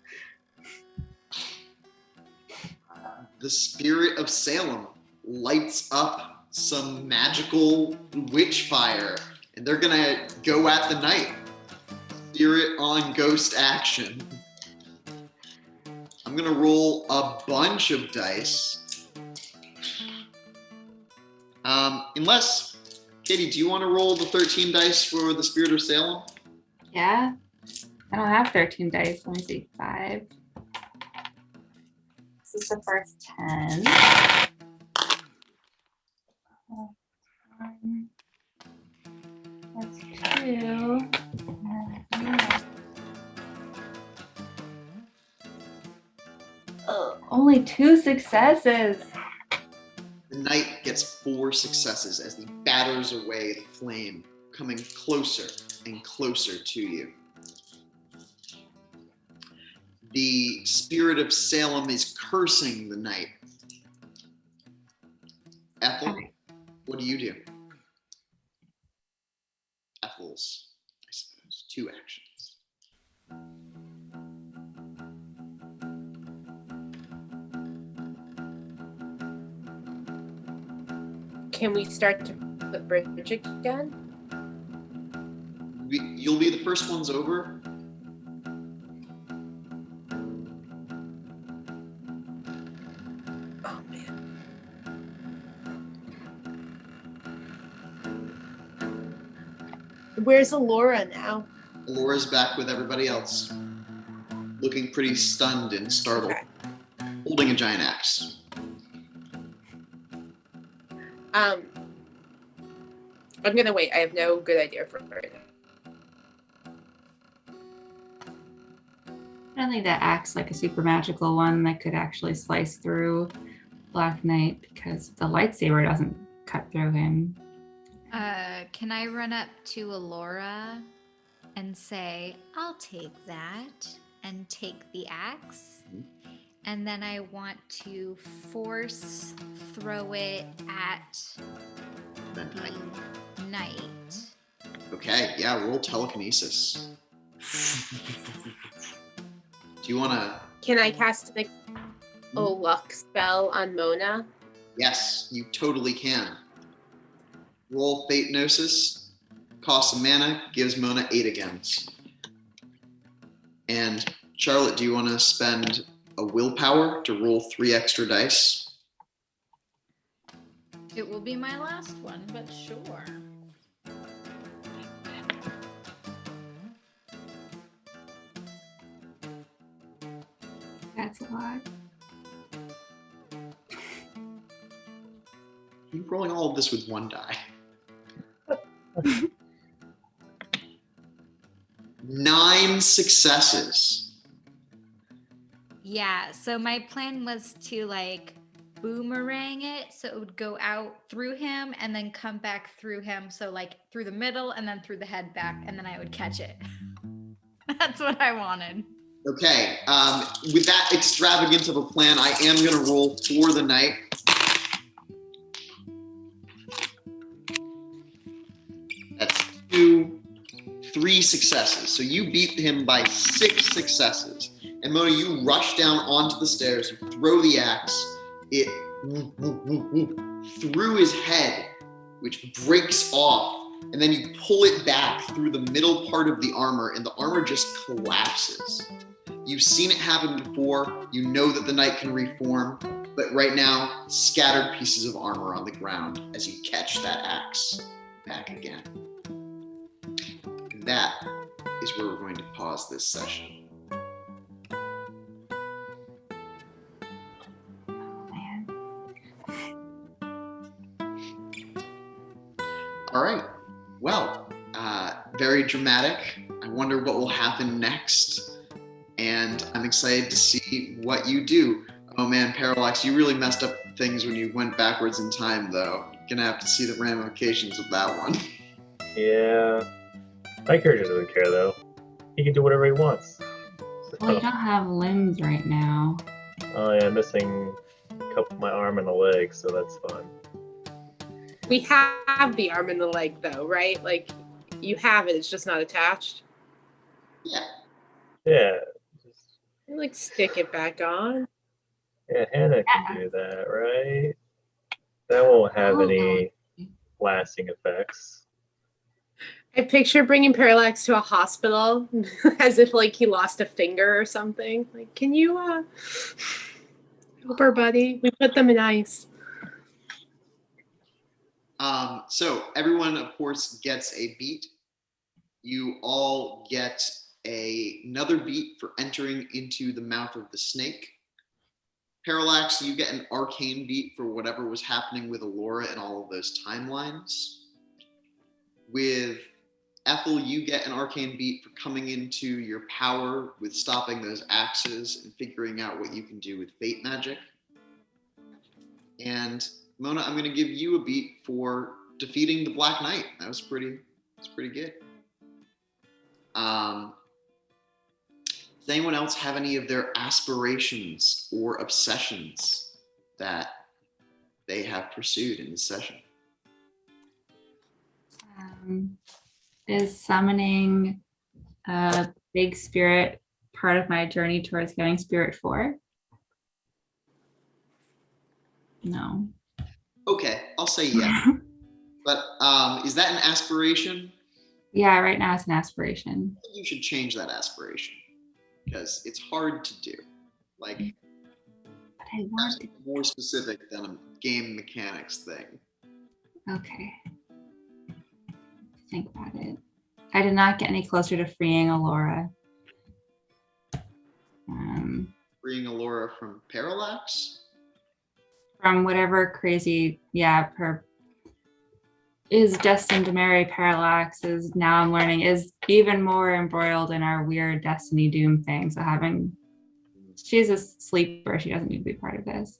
The spirit of Salem lights up some magical witch fire, and they're gonna go at the knight. Spirit on ghost action. I'm gonna roll a bunch of dice. Unless, Katie, do you want to roll the 13 dice for the spirit of Salem? Yeah, I don't have 13 dice. Let me see, 5. This is the first 10. That's 2. Only 2 successes. The knight gets 4 successes as he batters away the flame, coming closer and closer to you. The spirit of Salem is cursing the knight. Ethel, what do you do? Ethel's, I suppose, 2 actions. Can we start to flip bridge again? You'll be the first ones over. Oh man. Where's Alora now? Alora's back with everybody else, looking pretty stunned and startled, Okay. holding a giant axe. I'm gonna wait. I have no good idea for it. I don't think that acts like a super magical one that could actually slice through Black Knight because the lightsaber doesn't cut through him. Can I run up to Alora and say, I'll take that and take the axe? And then I want to force throw it at The knight. the knight. Okay, yeah, roll telekinesis. Do you want to? Can I cast a luck spell on Mona? Yes, you totally can. Roll Fate Gnosis, costs a mana, gives Mona 8 agains. And Charlotte, do you want to spend a willpower to roll 3 extra dice? It will be my last one, but sure. That's a lot. You're rolling all of this with 1 die. 9 successes. Yeah, so my plan was to like boomerang it so it would go out through him and then come back through him. So like through the middle and then through the head back, and then I would catch it. That's what I wanted. Okay, with that extravagant of a plan, I am going to roll for the knight. That's 2, 3 successes. So you beat him by 6 successes. And Mona, you rush down onto the stairs, you throw the axe, it through his head, which breaks off, and then you pull it back through the middle part of the armor, and the armor just collapses. You've seen it happen before, you know that the knight can reform, but right now, scattered pieces of armor on the ground as you catch that axe back again. And that is where we're going to pause this session. All right. Well, very dramatic. I wonder what will happen next. And I'm excited to see what you do. Oh man, Parallax, you really messed up things when you went backwards in time, though. You're gonna have to see the ramifications of that one. Yeah. My character doesn't care though. He can do whatever he wants. Well, you don't have limbs right now. Oh yeah, I'm missing a couple my arm and a leg, so that's fun. We have the arm and the leg, though, right? Like, you have it, it's just not attached. Yeah. Yeah. You, like, stick it back on. Yeah, Hannah can do that, right? That won't have any lasting effects. I picture bringing Parallax to a hospital as if, like, he lost a finger or something. Like, can you, help our buddy? We put them in ice. So everyone, of course, gets a beat. You all get another beat for entering into the mouth of the snake. Parallax, you get an arcane beat for whatever was happening with Allura and all of those timelines. With Ethel, you get an arcane beat for coming into your power with stopping those axes and figuring out what you can do with fate magic. And Mona, I'm going to give you a beat for defeating the Black Knight. That's pretty good. Does anyone else have any of their aspirations or obsessions that they have pursued in this session? Is summoning a big spirit part of my journey towards getting Spirit 4? No. Okay, I'll say yes. But is that an aspiration? Yeah, right now it's an aspiration. I think you should change that aspiration because it's hard to do. Like, But I want to. more specific than a game mechanics thing. Okay. Think about it. I did not get any closer to freeing Allura. Freeing Allura from Parallax? From whatever crazy, her is destined to marry Parallax is, now I'm learning, is even more embroiled in our weird Destiny Doom thing. So she's a sleeper. She doesn't need to be part of this.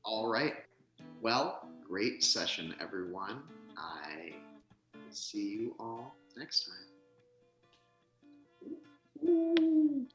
All right. Well, great session, everyone. I will see you all next time. Ooh.